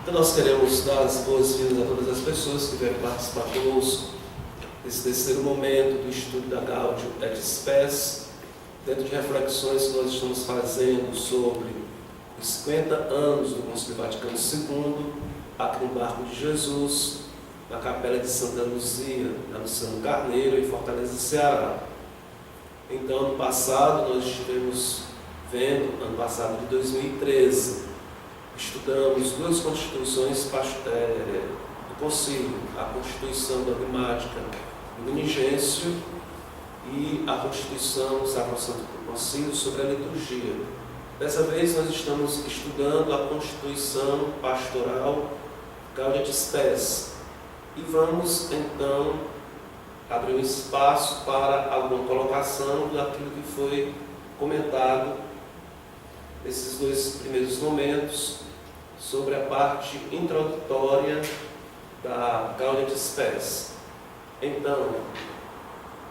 Então nós queremos dar as boas-vindas a todas as pessoas que vieram participar conosco nesse terceiro momento do estudo da Gaudium et Spes, dentro de reflexões que nós estamos fazendo sobre os 50 anos do Concílio Vaticano II, aqui no Barco de Jesus, na Capela de Santa Luzia, na Luciano Carneiro, em Fortaleza, Ceará. Então, ano passado, nós estivemos vendo, ano passado de 2013, estudamos duas constituições do Concílio, a Constituição Dogmática do Unigêncio e a Constituição Sacrosanto do Concílio sobre a liturgia. Dessa vez nós estamos estudando a Constituição Pastoral Gaudium et Spes e vamos então abrir um espaço para alguma colocação daquilo que foi comentado nesses dois primeiros momentos sobre a parte introdutória da Gaudium et Spes. Então,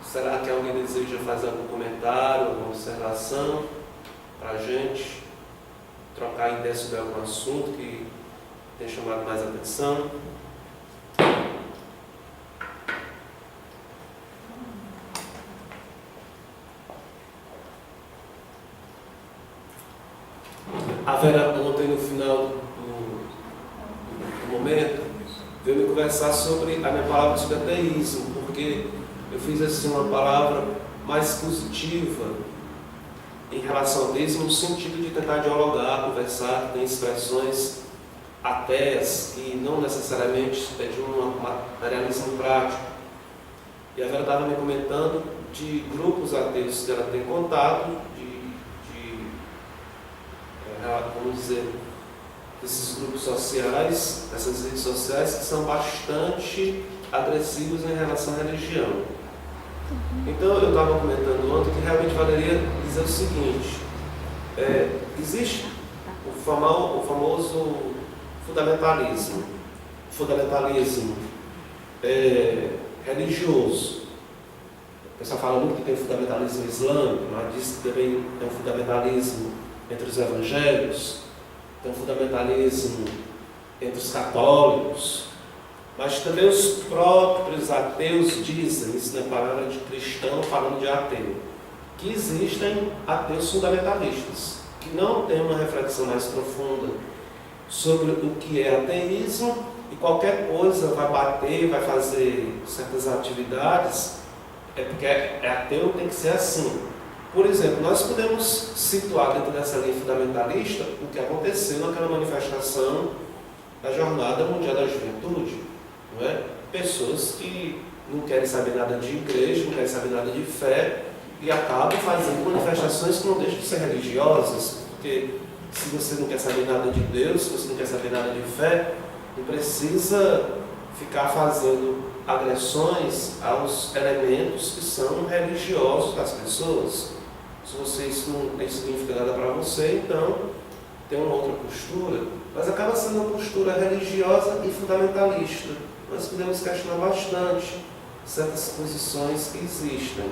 será que alguém deseja fazer algum comentário, alguma observação para a gente trocar ideia sobre algum assunto que tem chamado mais atenção? A Vera, ontem, no final do momento, veio me conversar sobre a minha palavra sobre ateísmo, porque eu fiz assim uma palavra mais positiva em relação ao ateísmo, no sentido de tentar dialogar, conversar, tem expressões ateias que não necessariamente é de um materialismo prático. E a Vera estava me comentando de grupos ateus que ela tem contato, vamos dizer, esses grupos sociais, essas redes sociais que são bastante agressivos em relação à religião. Então eu estava comentando ontem que realmente valeria dizer o seguinte, existe o famoso fundamentalismo religioso. O pessoal fala muito que tem fundamentalismo islâmico, mas diz que também tem um fundamentalismo entre os evangélicos, tem um fundamentalismo entre os católicos, mas também os próprios ateus dizem, isso não é palavra de cristão falando de ateu, que existem ateus fundamentalistas, que não têm uma reflexão mais profunda sobre o que é ateísmo e qualquer coisa vai bater, vai fazer certas atividades, é porque é ateu, tem que ser assim. Por exemplo, nós podemos situar dentro dessa linha fundamentalista o que aconteceu naquela manifestação da Jornada Mundial da Juventude, não é? Pessoas que não querem saber nada de igreja, não querem saber nada de fé e acabam fazendo manifestações que não deixam de ser religiosas, porque se você não quer saber nada de Deus, se você não quer saber nada de fé, não precisa ficar fazendo agressões aos elementos que são religiosos das pessoas. Se isso não tem significado nada para você, então tem uma outra postura, mas acaba sendo uma postura religiosa e fundamentalista. Nós podemos questionar bastante certas posições que existem.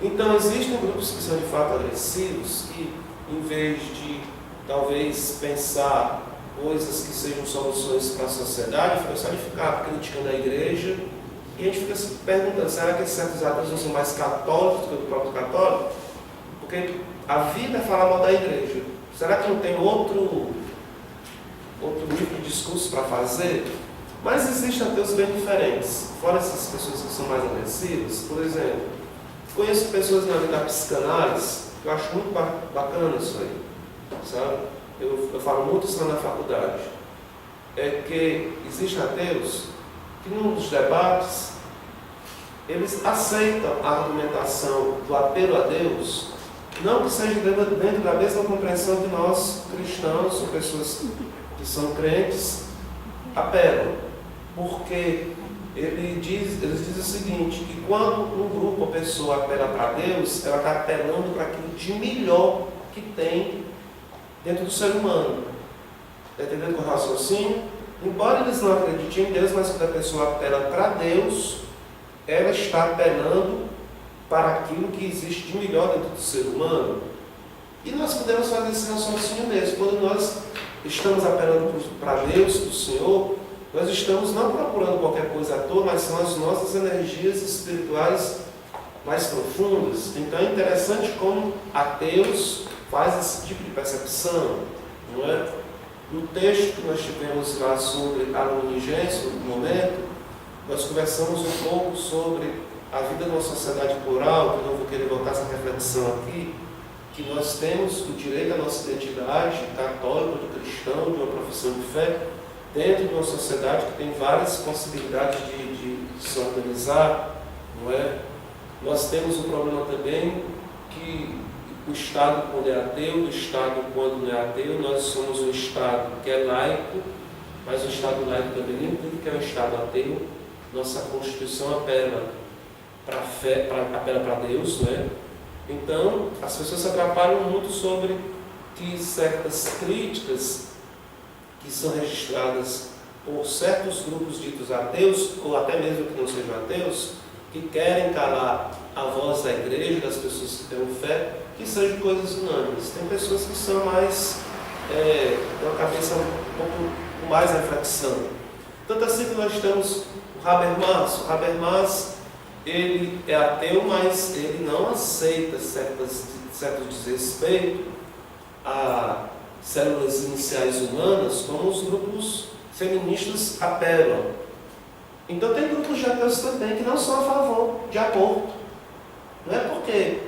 Então existem grupos que são de fato agressivos, que em vez de talvez pensar coisas que sejam soluções para a sociedade, ficam só de ficar criticando a igreja, e a gente fica se perguntando, será que certos ateus não são mais católicos do que o próprio católico? Porque a vida é falar mal da igreja. Será que não tem outro tipo de discurso para fazer? Mas existem ateus bem diferentes. Fora essas pessoas que são mais agressivas, por exemplo, conheço pessoas na vida da psicanálise, que eu acho muito bacana isso aí, sabe? Eu falo muito isso lá na faculdade. É que existem ateus que nos debates eles aceitam a argumentação do apelo a Deus, não que seja dentro da mesma compreensão que nós, cristãos, ou pessoas que são crentes, apelam. Porque eles dizem o seguinte, que quando um grupo ou pessoa apela para Deus, ela está apelando para aquilo de melhor que tem dentro do ser humano. Está entendendo com o raciocínio? Embora eles não acreditem em Deus, mas quando a pessoa apela para Deus, ela está apelando para aquilo que existe de melhor dentro do ser humano. E nós podemos fazer esse raciocínio mesmo. Quando nós estamos apelando para Deus, para o Senhor, nós estamos não procurando qualquer coisa à toa, mas são as nossas energias espirituais mais profundas. Então é interessante como ateus fazem esse tipo de percepção, não é? No texto que nós tivemos lá sobre a luminigência, no momento, nós conversamos um pouco sobre a vida de uma sociedade plural, que eu não vou querer voltar essa reflexão aqui, que nós temos o direito à nossa identidade católica, de cristão, de uma profissão de fé, dentro de uma sociedade que tem várias possibilidades de se organizar, não é? Nós temos um problema também que o Estado, quando é ateu, o Estado, quando não é ateu, nós somos um Estado que é laico, mas o Estado laico também não implica que é um Estado ateu. Nossa Constituição apela para a fé, apela para Deus, não é? Então, as pessoas se atrapalham muito sobre que certas críticas que são registradas por certos grupos ditos ateus, ou até mesmo que não sejam ateus, que querem calar a voz da igreja, das pessoas que têm fé, que sejam coisas unânimes. Tem pessoas que são mais, têm uma cabeça um pouco com mais reflexão. Tanto assim que nós temos o Habermas. O Habermas, ele é ateu, mas ele não aceita certo desrespeito a células iniciais humanas, como os grupos feministas apelam. Então tem grupos de ateus também que não são a favor de aborto. Não é porque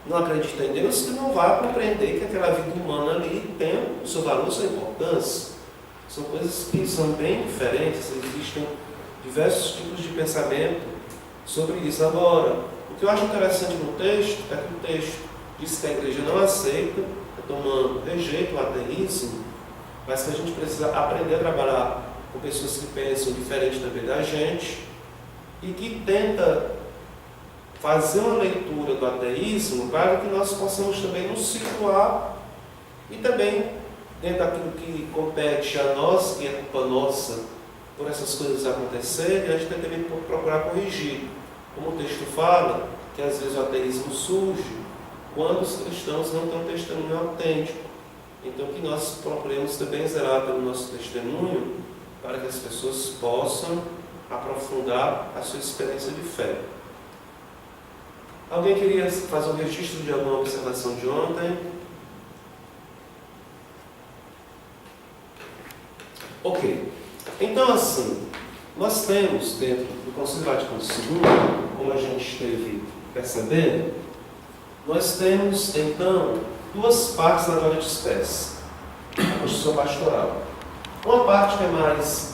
não acredita em Deus que não vai compreender que aquela vida humana ali tem o seu valor, sua importância. São coisas que são bem diferentes, existem diversos tipos de pensamento sobre isso. Agora, o que eu acho interessante no texto é que o texto diz que a igreja não aceita, rejeita o ateísmo, mas que a gente precisa aprender a trabalhar com pessoas que pensam diferente também da gente e que tenta fazer uma leitura do ateísmo para que nós possamos também nos situar e também, dentro daquilo que compete a nós, e é culpa nossa por essas coisas acontecerem, a gente tem também procurar corrigir. Como o texto fala, que às vezes o ateísmo surge quando os cristãos não têm um testemunho autêntico. Então que nós procuremos também zelar pelo nosso testemunho para que as pessoas possam aprofundar a sua experiência de fé. Alguém queria fazer um registro de alguma observação de ontem? Ok. Então, assim, nós temos dentro do Concílio Vaticano II, como a gente esteve percebendo, nós temos, então, duas partes na Glória de Espécie, a Constituição Pastoral. Uma parte que é mais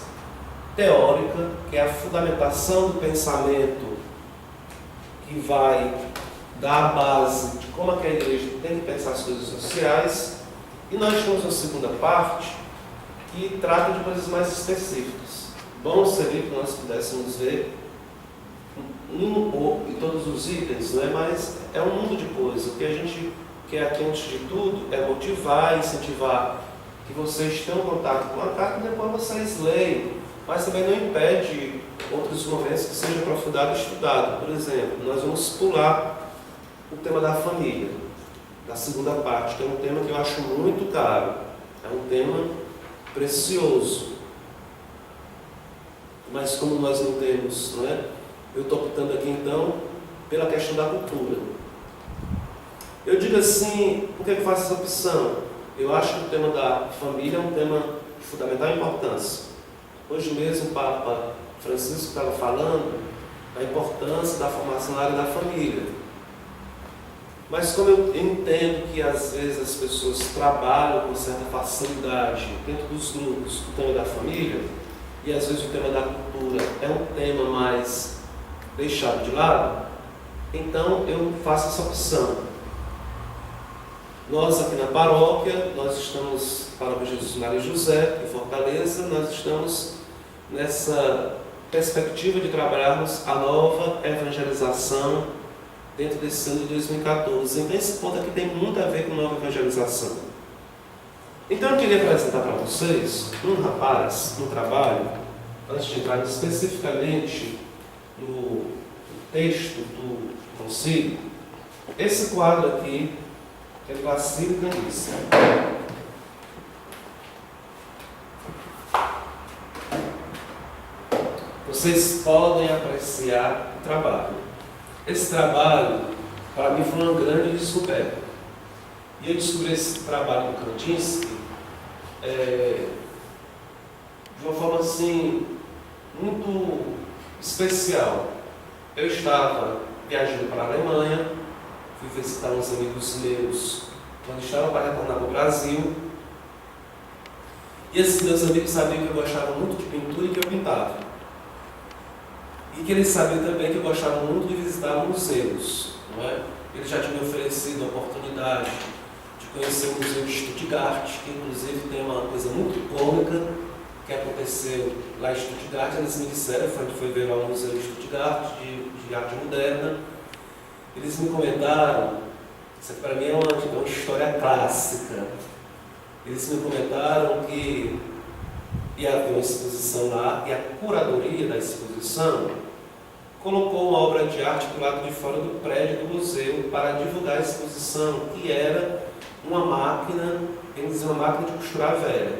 teórica, que é a fundamentação do pensamento que vai dar a base de como a igreja tem que pensar as coisas sociais, e nós temos uma segunda parte que trata de coisas mais específicas. Bom seria que nós pudéssemos ver em todos os itens, não é? Mas é um mundo de coisas. O que a gente quer aqui, antes de tudo, é motivar, incentivar que vocês tenham contato com a carta e depois vocês leiam, mas também não impede outros momentos que seja aprofundado e estudado. Por exemplo, nós vamos pular o tema da família, da segunda parte, que é um tema que eu acho muito caro, é um tema precioso, mas como nós não temos, não é? Eu estou optando aqui então pela questão da cultura. Eu digo assim, por que eu faço essa opção? Eu acho que o tema da família é um tema de fundamental importância. Hoje mesmo o Papa Francisco estava falando da importância da formação na área da família. Mas como eu entendo que às vezes as pessoas trabalham com certa facilidade dentro dos grupos o tema da família, e às vezes o tema da cultura é um tema mais deixado de lado, então eu faço essa opção. Nós aqui na paróquia, nós estamos, Paróquia Jesus Maria e José, em Fortaleza, nós estamos nessa perspectiva de trabalharmos a nova evangelização dentro desse ano de 2014. Então esse ponto aqui tem muito a ver com nova evangelização. Então eu queria apresentar para vocês um rapaz no trabalho, antes de entrar especificamente no texto do concílio, esse quadro aqui, que é do Vacilo Canice. vocês podem apreciar o trabalho. Esse trabalho, para mim, foi uma grande descoberta. E eu descobri esse trabalho do Kandinsky de uma forma assim, muito especial. Eu estava viajando para a Alemanha, fui visitar uns amigos meus quando estavam para retornar para o Brasil. E esses meus amigos sabiam que eu gostava muito de pintura e que eu pintava. E que eles sabiam também que eu gostava muito de visitar museus. Não é? Eles já tinham me oferecido a oportunidade de conhecer o Museu de Stuttgart, que inclusive tem uma coisa muito cômica que aconteceu lá em Stuttgart. Eles me disseram, foi ver lá o Museu de Stuttgart, de arte moderna. Eles me comentaram, isso aqui para mim é uma história clássica. Eles me comentaram que ia haver uma exposição lá e a curadoria da exposição colocou uma obra de arte do lado de fora do prédio do museu para divulgar a exposição, que era uma máquina, eles diziam uma máquina de costurar velha.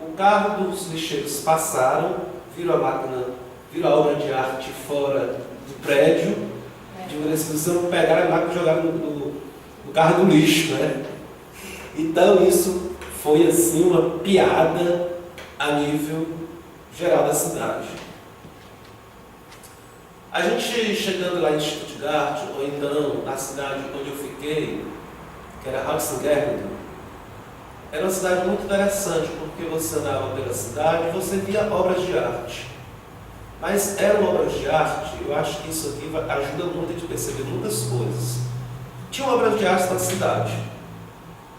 O carro dos lixeiros passaram, viram a máquina, viram a obra de arte fora do prédio, divulgaram a exposição, pegaram a máquina e jogaram no carro do lixo, né? Então isso foi assim uma piada a nível geral da cidade. A gente chegando lá em Stuttgart, ou então na cidade onde eu fiquei, que era Hausengerden, era uma cidade muito interessante, porque você andava pela cidade e você via obras de arte. Mas eram obras de arte, eu acho que isso aqui ajuda muito a gente perceber muitas coisas. Tinha obras de arte na cidade.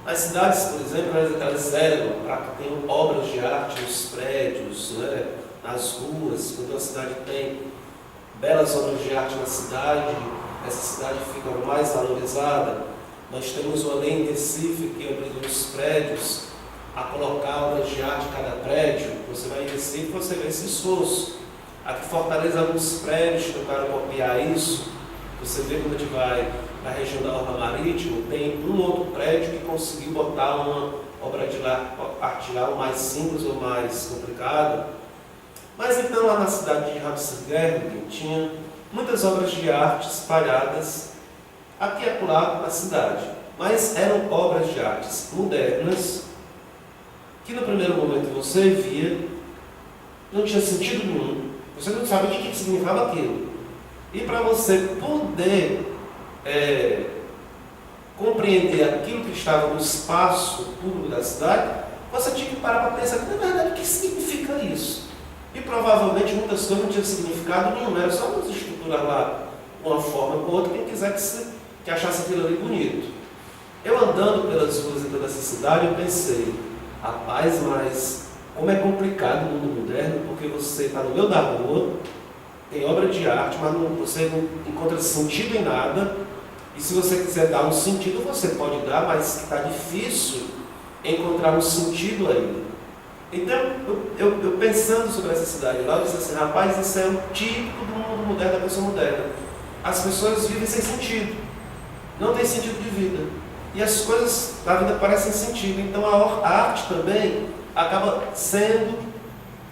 As cidades, por exemplo, elas eram para que tenham obras de arte nos prédios, né, nas ruas. Quando uma cidade tem belas obras de arte na cidade, essa cidade fica mais valorizada. Nós temos uma lei em Recife que obriga os prédios a colocar obras de arte em cada prédio. Você vai em Recife e você vê esse esforço. Aqui em Fortaleza, alguns prédios tentaram copiar isso. Você vê quando a gente vai na região da Orla Marítima, tem um outro prédio que conseguiu botar uma obra de arte lá, ou mais simples ou mais complicada. Mas então lá na cidade de Hausengerden tinha muitas obras de arte espalhadas aqui e acolá na cidade. Mas eram obras de artes modernas que no primeiro momento você via, não tinha sentido nenhum, você não sabia o que significava aquilo. E para você poder compreender aquilo que estava no espaço público da cidade, você tinha que parar para pensar, na verdade, o que significa isso? E provavelmente muitas coisas não tinham significado nenhum, era só umas estruturas lá, uma forma com outra, quem quiser que achasse aquilo ali bonito. Eu andando pelas ruas dessa cidade, eu pensei, rapaz, mas como é complicado o mundo moderno, porque você está no meio da rua, tem obra de arte, mas você não encontra sentido em nada. E se você quiser dar um sentido, você pode dar, mas está difícil encontrar um sentido ainda. Então, eu pensando sobre essa cidade lá, eu disse assim, rapaz, isso é o típico do mundo moderno, da pessoa moderna. As pessoas vivem sem sentido. Não tem sentido de vida. E as coisas da vida parecem sentido. Então, a arte também acaba sendo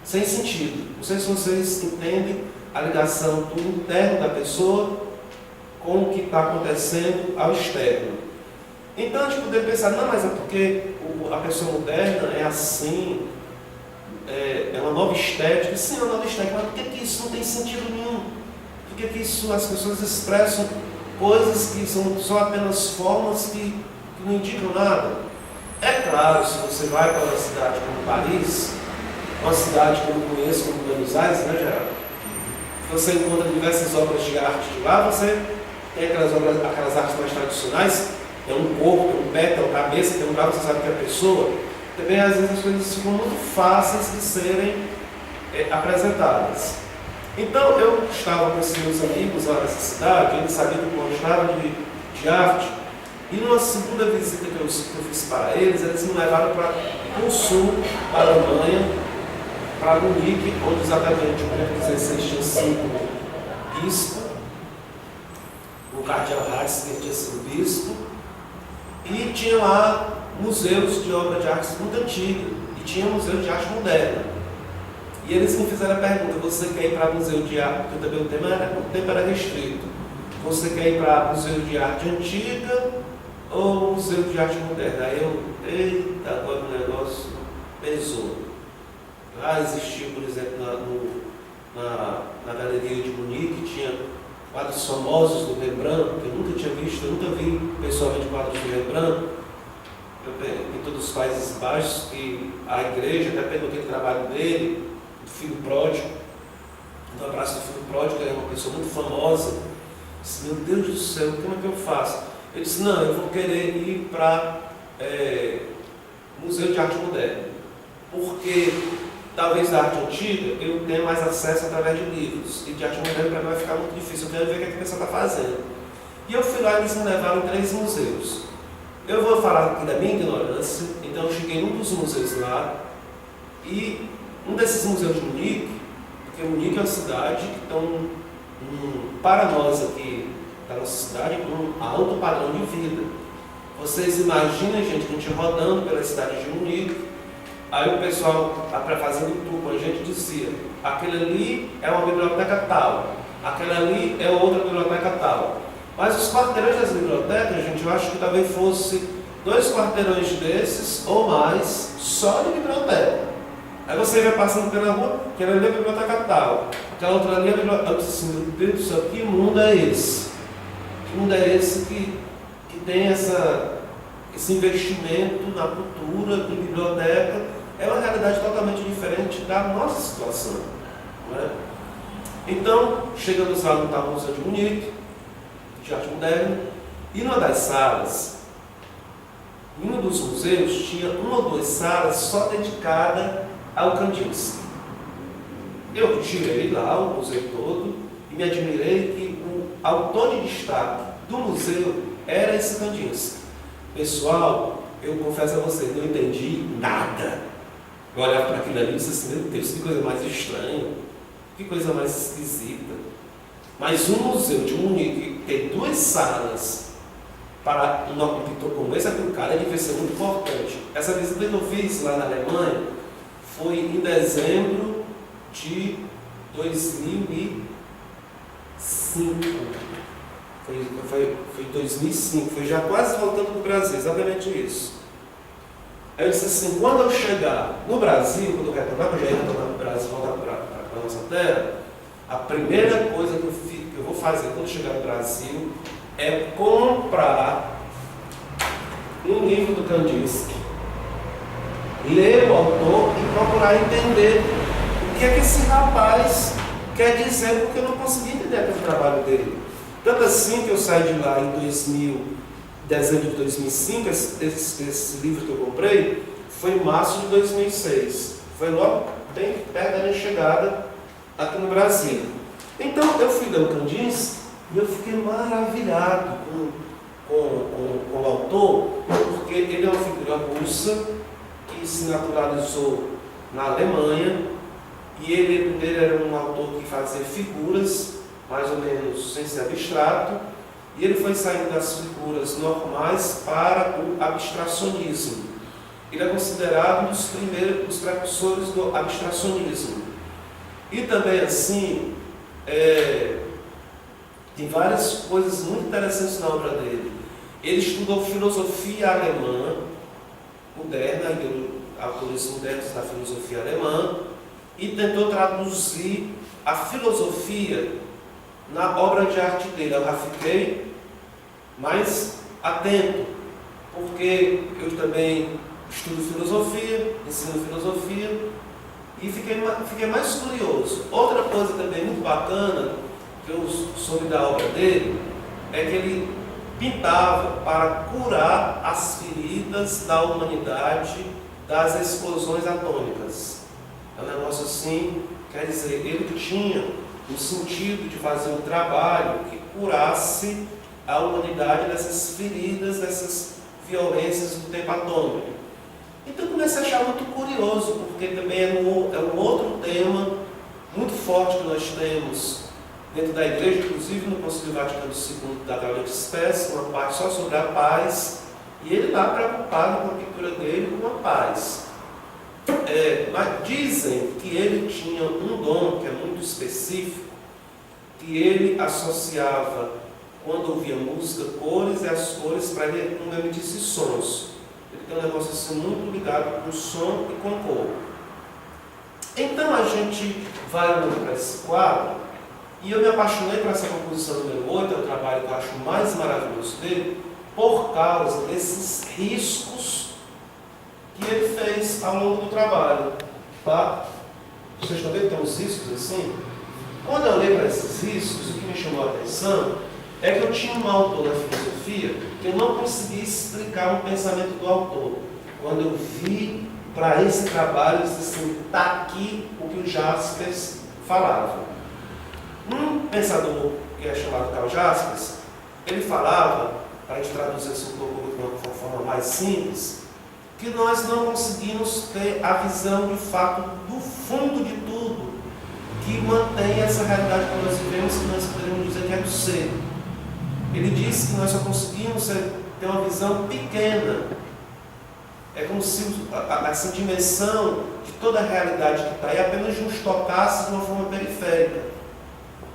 sem sentido. Não sei se vocês entendem a ligação do interno da pessoa com o que está acontecendo ao externo. Então a gente poderia pensar, não, mas é porque a pessoa moderna é assim, é uma nova estética. Sim, é uma nova estética, mas por que isso não tem sentido nenhum? Por que isso as pessoas expressam coisas que são só apenas formas que não indicam nada? É claro, se você vai para uma cidade como Paris, uma cidade que eu não conheço, como Buenos Aires, né, Geraldo? Você encontra diversas obras de arte de lá, você tem aquelas artes mais tradicionais, tem um corpo, tem um pé, tem uma cabeça, tem um braço, você sabe que é a pessoa. Também às vezes as coisas ficam muito fáceis de serem apresentadas. Então eu estava com esses meus amigos lá nessa cidade, eles sabiam que eu gostava de arte, e numa segunda visita que eu fiz para eles me levaram para o sul, para a Alemanha, para Munique, onde exatamente o Bento XVI tinha sido bispo, o cardeal Ratzinger tinha sido bispo, e tinha lá museus de obra de arte muito antiga, e tinha museu de arte moderna. E eles me fizeram a pergunta: você quer ir para o Museu de Arte? Porque também o tempo era restrito. Você quer ir para o Museu de Arte Antiga ou o Museu de Arte Moderna? Aí eu, eita, agora o negócio pesou. Lá existia, por exemplo, na Galeria de Munique, tinha quadros famosos do Rembrandt, que eu nunca tinha visto, eu nunca vi pessoalmente quadros do Rembrandt. Pintor dos Países Baixos, que a igreja até pegou aquele trabalho dele, do Filho Pródigo, do Abraço do Filho Pródigo, que é uma pessoa muito famosa. Eu disse: meu Deus do céu, como é que eu faço? Eu disse: não, eu vou querer ir para Museu de Arte Moderna, porque talvez da arte antiga eu tenha mais acesso através de livros, e de arte moderna para mim vai ficar muito difícil, eu quero ver o que a pessoa está fazendo. E eu fui lá e eles me levaram em 3 museus. Eu vou falar aqui da minha ignorância. Então eu cheguei em um dos museus lá, e um desses museus de Munique, porque Munique é uma cidade que estão, para nós aqui da nossa cidade, com um alto padrão de vida. Vocês imaginem, gente, que a gente rodando pela cidade de Munique, aí o pessoal, fazendo tour com a gente, dizia: aquele ali é uma biblioteca tal, aquela ali é outra biblioteca tal. Mas os quarteirões das bibliotecas, gente, eu acho que talvez fosse 2 quarteirões desses ou mais, só de biblioteca. Aí você vai passando pela rua, aquela ali é a biblioteca tal, aquela outra ali é a biblioteca. Eu disse assim: meu Deus do céu, que mundo é esse? Que mundo é esse que tem esse investimento na cultura, de biblioteca? É uma realidade totalmente diferente da nossa situação, não é? Então, chegamos lá no tal Museu de Munique, de Arte Moderna, e numa das salas, em um dos museus, tinha 1 ou 2 salas só dedicadas ao Kandinsky. Eu tirei lá o museu todo e me admirei que o autor de destaque do museu era esse Kandinsky. Pessoal, eu confesso a vocês, não entendi nada. Eu olhava para aquilo ali e disse assim: meu Deus, que coisa mais estranha, que coisa mais esquisita. Mas um museu de Munique tem 2 salas para um pintor como esse, aquele cara devia ser muito importante. Essa visita que eu fiz lá na Alemanha foi em dezembro de 2005. Foi 2005, foi já quase voltando para o Brasil, exatamente isso. Aí eu disse assim: quando eu chegar no Brasil, quando eu retornar, porque eu já ia retornar para o Brasil, voltar para a nossa terra, a primeira coisa que eu vou fazer quando chegar no Brasil é comprar um livro do Kandinsky, ler o autor e procurar entender o que é que esse rapaz quer dizer, porque eu não consegui entender aquele trabalho dele. Tanto assim que eu saí de lá em dezembro de 2005, esse livro que eu comprei foi em março de 2006. Foi logo bem perto da minha chegada aqui no Brasil. Então eu fui ler o Kandinsky e eu fiquei maravilhado com o autor, porque ele é uma figura russa que se naturalizou na Alemanha, e ele primeiro era um autor que fazia figuras mais ou menos sem ser abstrato, e ele foi saindo das figuras normais para o abstracionismo. Ele é considerado um dos precursores do abstracionismo. E também assim, tem várias coisas muito interessantes na obra dele. Ele estudou filosofia alemã moderna, autores modernos da filosofia alemã, e tentou traduzir a filosofia na obra de arte dele. Eu já fiquei mais atento, porque eu também estudo filosofia, ensino filosofia, e fiquei mais curioso. Outra coisa também muito bacana que eu soube da obra dele é que ele pintava para curar as feridas da humanidade das explosões atômicas. É um negócio assim, quer dizer, ele tinha o sentido de fazer um trabalho que curasse a humanidade dessas feridas, dessas violências do tempo atômico. Então comecei a achar muito curioso, porque também é um outro tema muito forte que nós temos dentro da igreja, inclusive no Concílio Vaticano II da Gaudium Spes, uma parte só sobre a paz, e ele lá preocupado com a pintura dele com a paz. Mas dizem que ele tinha um dom que é muito específico, que ele associava, quando ouvia música, cores, e as cores para ele não emitir sons. Ele tem um negócio assim muito ligado com som e com cor. Então a gente vai olhando para esse quadro, e eu me apaixonei por essa composição número 8, é o trabalho que eu acho mais maravilhoso dele, por causa desses riscos que ele fez ao longo do trabalho. Tá? Vocês estão vendo que tem uns riscos assim? Quando eu olhei para esses riscos, o que me chamou a atenção é que eu tinha um autor na filosofia que eu não conseguia explicar o pensamento do autor. Quando eu vi para esse trabalho, eu disse assim, está aqui o que o Jaspers falava. Um pensador que é chamado Karl Jaspers, ele falava, para a gente traduzir isso um pouco de uma forma mais simples, que nós não conseguimos ter a visão de fato do fundo de tudo que mantém essa realidade que nós vivemos, que nós poderíamos dizer que é do ser. Ele disse que nós só conseguimos ter uma visão pequena. É como se essa dimensão de toda a realidade que está aí apenas nos tocasse de uma forma periférica.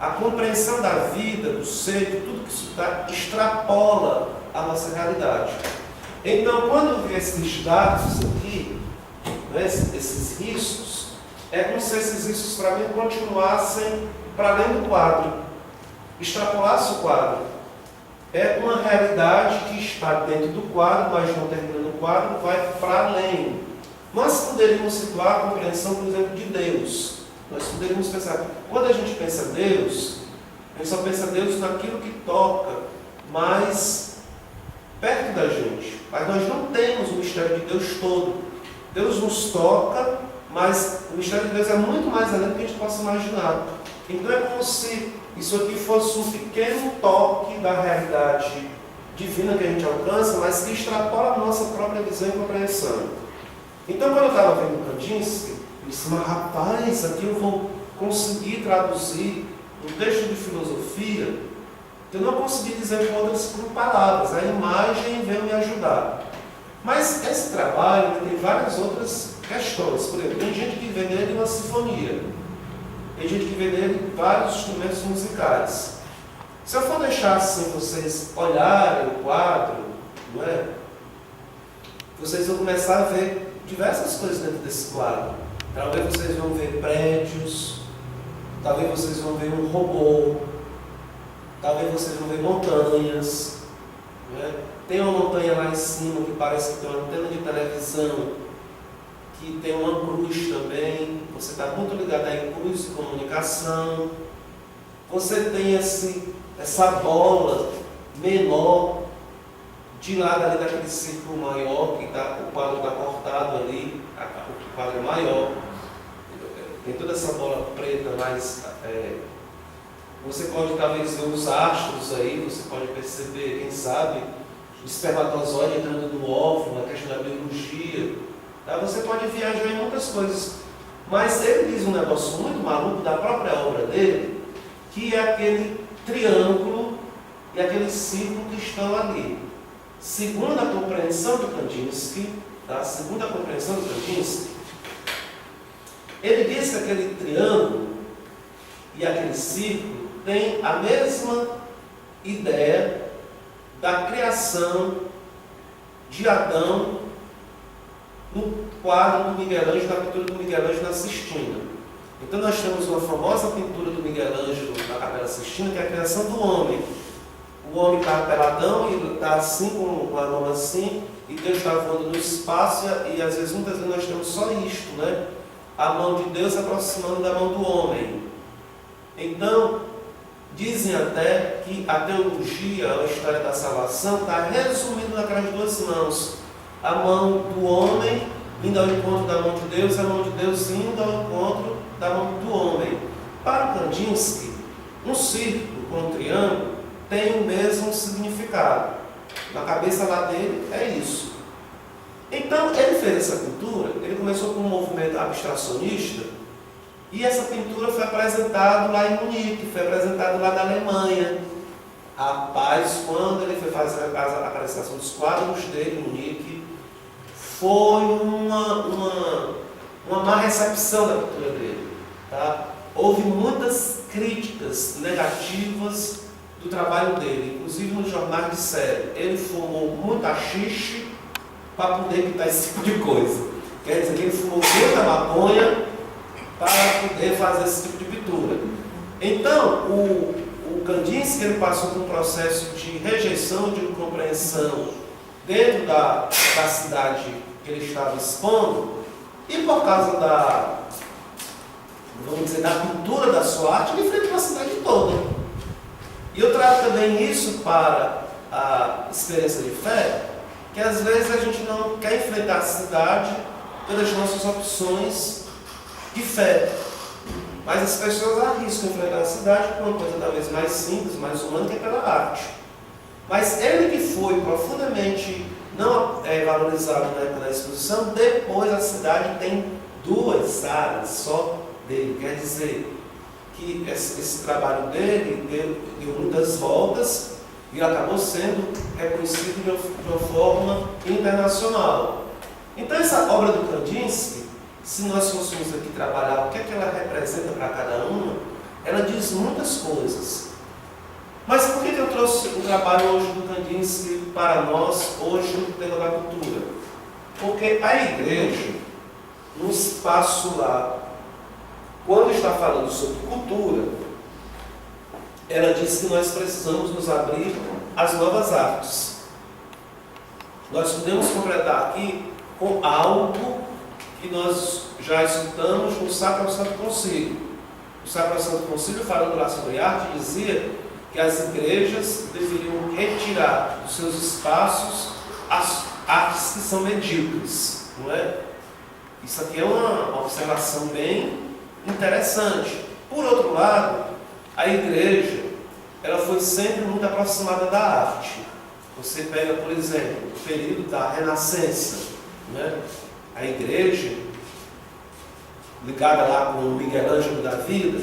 A compreensão da vida, do ser, de tudo que isso está, extrapola a nossa realidade. Então, quando eu vi esses dados aqui, né, esses riscos, é como se esses riscos para mim continuassem para além do quadro, extrapolasse o quadro. É uma realidade que está dentro do quadro, mas não termina no quadro, vai para além. Nós poderíamos situar a compreensão, por exemplo, de Deus. Nós poderíamos pensar, quando a gente pensa Deus, a gente só pensa Deus naquilo que toca mais perto da gente. Mas nós não temos o mistério de Deus todo. Deus nos toca, mas o mistério de Deus é muito mais além do que a gente possa imaginar. Então é como se isso aqui fosse um pequeno toque da realidade divina que a gente alcança, mas que extrapola a nossa própria visão e compreensão. Então, quando eu estava vendo Kandinsky, eu disse, mas rapaz, aqui eu vou conseguir traduzir um texto de filosofia que eu não consegui dizer com palavras. A imagem veio me ajudar. Mas esse trabalho tem várias outras questões. Por exemplo, tem gente que vê nele uma sinfonia. Tem gente que vê nele vários instrumentos musicais. Se eu for deixar assim vocês olharem o quadro, não é? Vocês vão começar a ver diversas coisas dentro desse quadro. Talvez vocês vão ver prédios, talvez vocês vão ver um robô, talvez vocês vão ver montanhas. Não é? Tem uma montanha lá em cima que parece que tem uma antena de televisão, que tem uma cruz também. Você está muito ligado em cruz de comunicação. Você tem essa bola menor de lado ali daquele círculo maior, que o quadro está cortado ali, o quadro é maior. Tem toda essa bola preta, mas você pode talvez ver os astros aí, você pode perceber, quem sabe, o espermatozoide entrando no óvulo, a questão da biologia. Tá? Você pode viajar em muitas coisas. Mas ele diz um negócio muito maluco da própria obra dele, que é aquele triângulo e aquele círculo que estão ali. Segundo a compreensão do Kandinsky, tá? Segundo a compreensão do Kandinsky, ele diz que aquele triângulo e aquele círculo têm a mesma ideia da criação de Adão no quadro do Miguel Ângelo, na pintura do Miguel Ângelo na Sistina. Então nós temos uma famosa pintura do Miguel Ângelo na Capela Sistina, que é a criação do homem. O homem está peladão e está assim, com a mão assim, e Deus está voando no espaço, e às vezes, muitas vezes nós temos só isto, né? A mão de Deus se aproximando da mão do homem. Então, dizem até que a teologia, a história da salvação, está resumida naquelas duas mãos. A mão do homem indo ao encontro da mão de Deus, a mão de Deus indo ao encontro da mão do homem. Para Kandinsky, um círculo com um triângulo tem o mesmo significado. Na cabeça lá dele é isso. Então, ele fez essa pintura, ele começou com um movimento abstracionista, e essa pintura foi apresentada lá em Munique, foi apresentada lá na Alemanha. Rapaz, quando ele foi fazer a apresentação dos quadros dele em Munique, foi uma uma má recepção da pintura dele. Tá? Houve muitas críticas negativas do trabalho dele, inclusive nos jornais disseram, ele fumou muito haxixe para poder pintar esse tipo de coisa. Quer dizer que ele fumou muita maconha para poder fazer esse tipo de pintura. Então, o Kandinsky ele passou por um processo de rejeição, de incompreensão dentro da cidade que ele estava expondo, e por causa vamos dizer, da pintura da sua arte, ele enfrentou a cidade toda. E eu trago também isso para a experiência de fé, que às vezes a gente não quer enfrentar a cidade pelas nossas opções de fé. Mas as pessoas arriscam enfrentar a cidade por uma coisa talvez mais simples, mais humana, que é pela arte. Mas ele que foi profundamente não valorizado na época da exposição, depois a cidade tem 2 salas só dele. Quer dizer que esse trabalho dele deu muitas voltas e acabou sendo reconhecido de uma forma internacional. Então essa obra do Kandinsky, se nós fôssemos aqui trabalhar o que é que ela representa para cada uma, ela diz muitas coisas. Mas por que eu trouxe o trabalho hoje do Kandinsky para nós, hoje no tema da cultura? Porque a igreja, no espaço lá, quando está falando sobre cultura, ela diz que nós precisamos nos abrir às novas artes. Nós podemos completar aqui com algo que nós já escutamos no Sacrosanto Concílio. O Sacrosanto Concílio, falando lá sobre arte, dizia que as igrejas deveriam retirar dos seus espaços as artes que são medíocres, não é? Isso aqui é uma observação bem interessante. Por outro lado, a igreja, ela foi sempre muito aproximada da arte. Você pega, por exemplo, o período da Renascença, né? A igreja, ligada lá com o Miguel Ângelo da vida,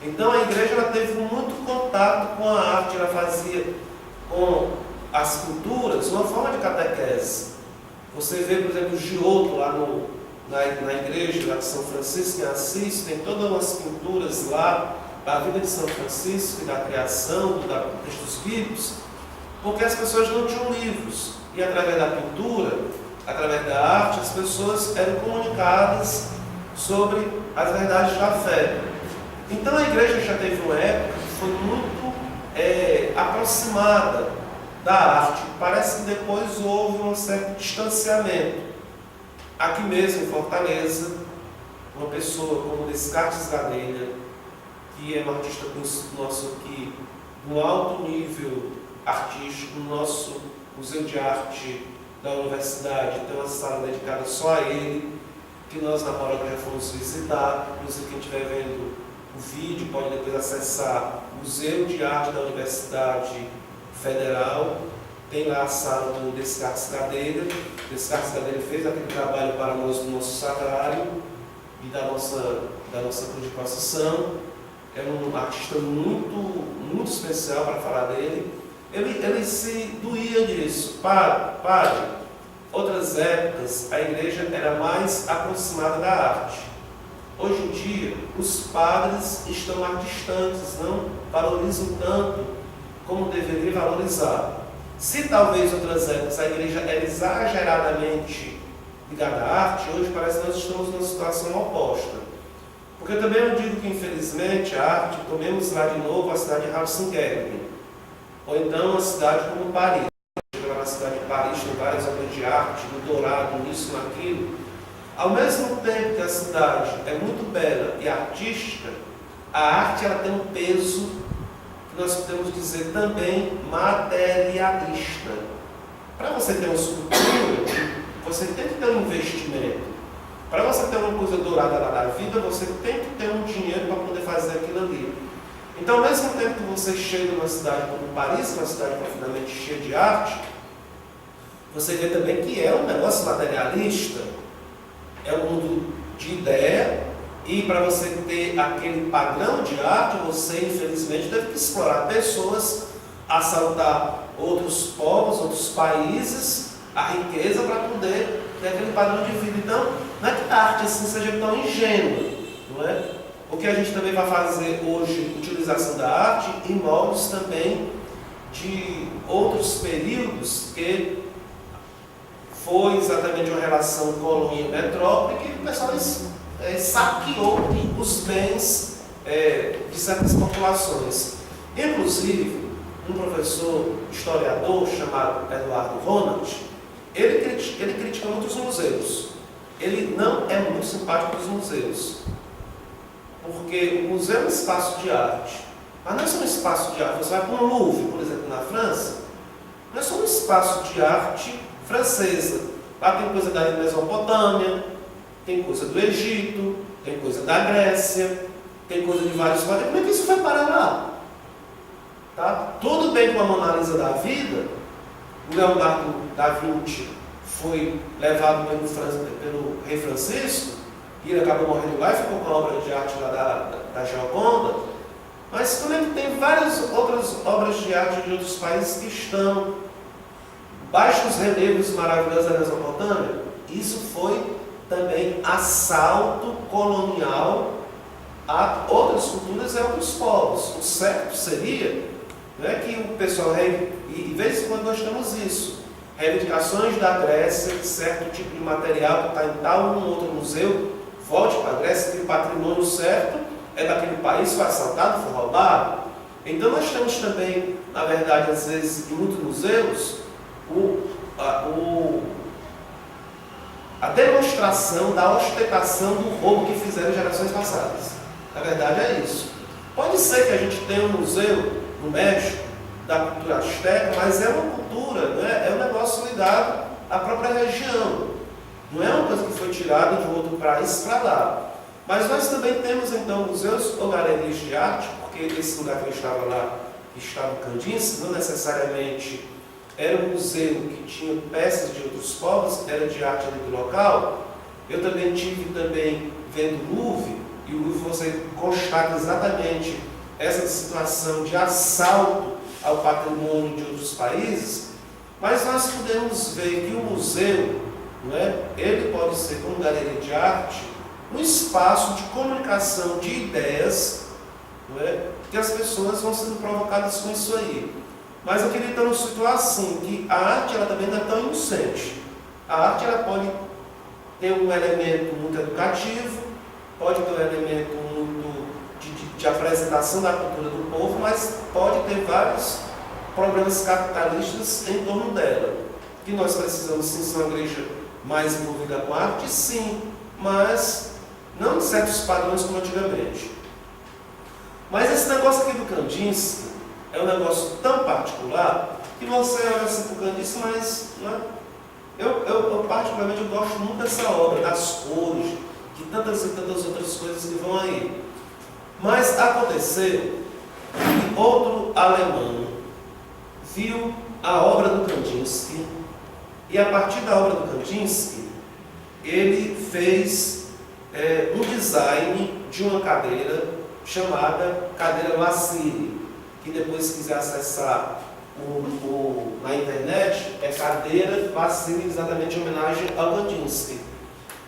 então a igreja ela teve muito contato com a arte, ela fazia com as culturas uma forma de catequese. Você vê, por exemplo, o Giotto lá na igreja lá de São Francisco em Assis, tem todas as pinturas lá da vida de São Francisco e da criação, dos textos bíblicos, porque as pessoas não tinham livros, e através da pintura, através da arte, as pessoas eram comunicadas sobre as verdades da fé. Então a igreja já teve uma época que foi muito aproximada da arte. Parece que depois houve um certo distanciamento. Aqui mesmo em Fortaleza, uma pessoa como Descartes Gadelha, que é um artista conhecido nosso aqui, no alto nível artístico, no nosso Museu de Arte da Universidade, tem uma sala dedicada só a ele, que nós na hora já fomos visitar. Inclusive quem estiver vendo o vídeo pode depois acessar o Museu de Arte da Universidade Federal, tem lá a sala do Descartes Gadelha. Descartes Gadelha fez aquele trabalho para nós do nosso sacrário e da nossa cruz de procissão. É um artista muito especial para falar dele. Ele se doía disso. Padre, outras épocas a igreja era mais aproximada da arte. Hoje em dia, os padres estão mais distantes, não valorizam tanto como deveria valorizar. Se talvez outras épocas a igreja era exageradamente ligada à arte, hoje parece que nós estamos numa situação oposta. Porque também eu digo que, infelizmente, a arte, tomemos lá de novo a cidade de Hausenberg, ou então a cidade como Paris. Na cidade de Paris tem várias obras de arte, do dourado, nisso, naquilo. Ao mesmo tempo que a cidade é muito bela e artística, a arte ela tem um peso que nós podemos dizer também materialista. Para você ter uma escultura, você tem que ter um investimento. Para você ter uma coisa dourada lá da vida, você tem que ter um dinheiro para poder fazer aquilo ali. Então, ao mesmo tempo que você chega numa cidade como Paris, uma cidade profundamente cheia de arte, você vê também que é um negócio materialista, é um mundo de ideia, e para você ter aquele padrão de arte, você infelizmente teve que explorar pessoas, assaltar outros povos, outros países, a riqueza para poder ter aquele padrão de vida. Então, Não é que a arte assim seja tão ingênua, não é? Porque a gente também vai fazer hoje utilização da arte em moldes também de outros períodos que foi exatamente uma relação colônia-metrópole que o pessoal saqueou os bens de certas populações. Inclusive, um professor historiador chamado Eduardo Ronald, ele critica muitos museus. Ele não é muito simpático dos museus, porque o museu é um espaço de arte, mas não é só um espaço de arte. Você vai para um Louvre, por exemplo, na França, não é só um espaço de arte francesa. Lá tem coisa da Mesopotâmia, tem coisa do Egito, tem coisa da Grécia, tem coisa de vários países. Como é que isso vai parar lá? Tá? Tudo bem com a Mona Lisa da vida, o Leonardo da Vinci foi levado pelo rei Francisco, e ele acabou morrendo lá e ficou com a obra de arte lá da Gioconda, mas também tem várias outras obras de arte de outros países que estão baixos relevos maravilhosos da Mesopotâmia. Isso foi também assalto colonial a outras culturas e a outros povos. O certo seria, né, que o pessoal, e de vez em quando nós temos isso, reivindicações da Grécia, de certo tipo de material que está em tal ou um outro museu, volte para a Grécia, que o patrimônio certo é daquele país, foi assaltado, foi roubado. Então nós temos também, na verdade, às vezes, em muitos museus, a demonstração da ostentação do roubo que fizeram gerações passadas. Na verdade é isso. Pode ser que a gente tenha um museu no México da cultura asteca, mas é uma cultura, né? É um negócio ligado à própria região. Não é uma coisa que foi tirada de um outro país para lá. Mas nós também temos então museus ou galerias de arte, porque esse lugar que eu estava lá, que estava no Kandinsky, não necessariamente era um museu que tinha peças de outros povos, era de arte ali do local. Eu também tive vendo o Louvre, e o Louvre você constata exatamente essa situação de assalto ao patrimônio de outros países, mas nós podemos ver que o museu, não é, ele pode ser, como galeria de arte, um espaço de comunicação de ideias, não é, que as pessoas vão sendo provocadas com isso aí. Mas eu queria então situar assim, que a arte ela também não é tão inocente. A arte ela pode ter um elemento muito educativo, pode ter um elemento muito de apresentação da cultura do povo, mas pode ter vários problemas capitalistas em torno dela. Que nós precisamos sim ser uma igreja mais envolvida com a arte, sim, mas não de certos padrões como antigamente. Mas esse negócio aqui do Kandinsky é um negócio tão particular que você olha assim para o Kandinsky, mas né, eu particularmente eu gosto muito dessa obra, das cores, de tantas e tantas outras coisas que vão aí. Mas aconteceu que outro alemão viu a obra do Kandinsky e a partir da obra do Kandinsky ele fez um design de uma cadeira chamada cadeira Vassili, que depois se quiser acessar na internet é cadeira Vassili, exatamente em homenagem ao Kandinsky.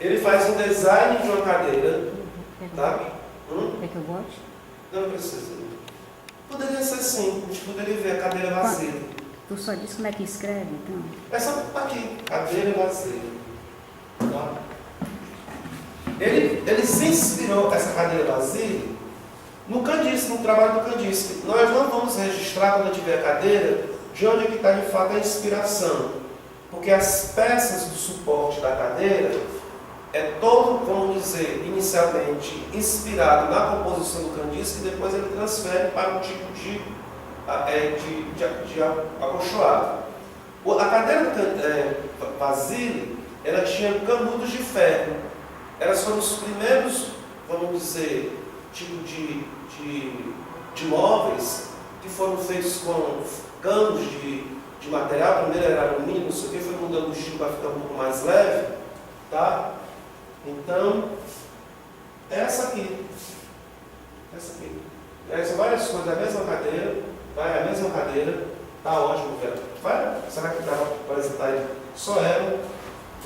Ele faz um design de uma cadeira, tá? Quer que eu bote? Não precisa. Poderia ser sim, a gente poderia ver a cadeira Vassili. Tu só disse como é que escreve, então? É só aqui, cadeira Vassili. Tá? Ele se inspirou, essa cadeira Vassili, no Kandinsky, no trabalho do Kandinsky. Nós não vamos registrar, quando tiver a cadeira, de onde é que está de fato a inspiração. Porque as peças do suporte da cadeira é todo, vamos dizer, inicialmente inspirado na composição do Kandinsky e depois ele transfere para um tipo de acolchoado. A cadeira do Vassili, ela tinha canudos de ferro. Elas foram os primeiros, vamos dizer, tipo de móveis que foram feitos com canos de material. Primeiro era alumínio, não sei o que, foi mudando o estilo para ficar um pouco mais leve, tá? Então, essa aqui. São várias coisas, a mesma cadeira, vai a mesma cadeira, tá ótimo, velho. Vai, será que dá para apresentar ele? Só ela,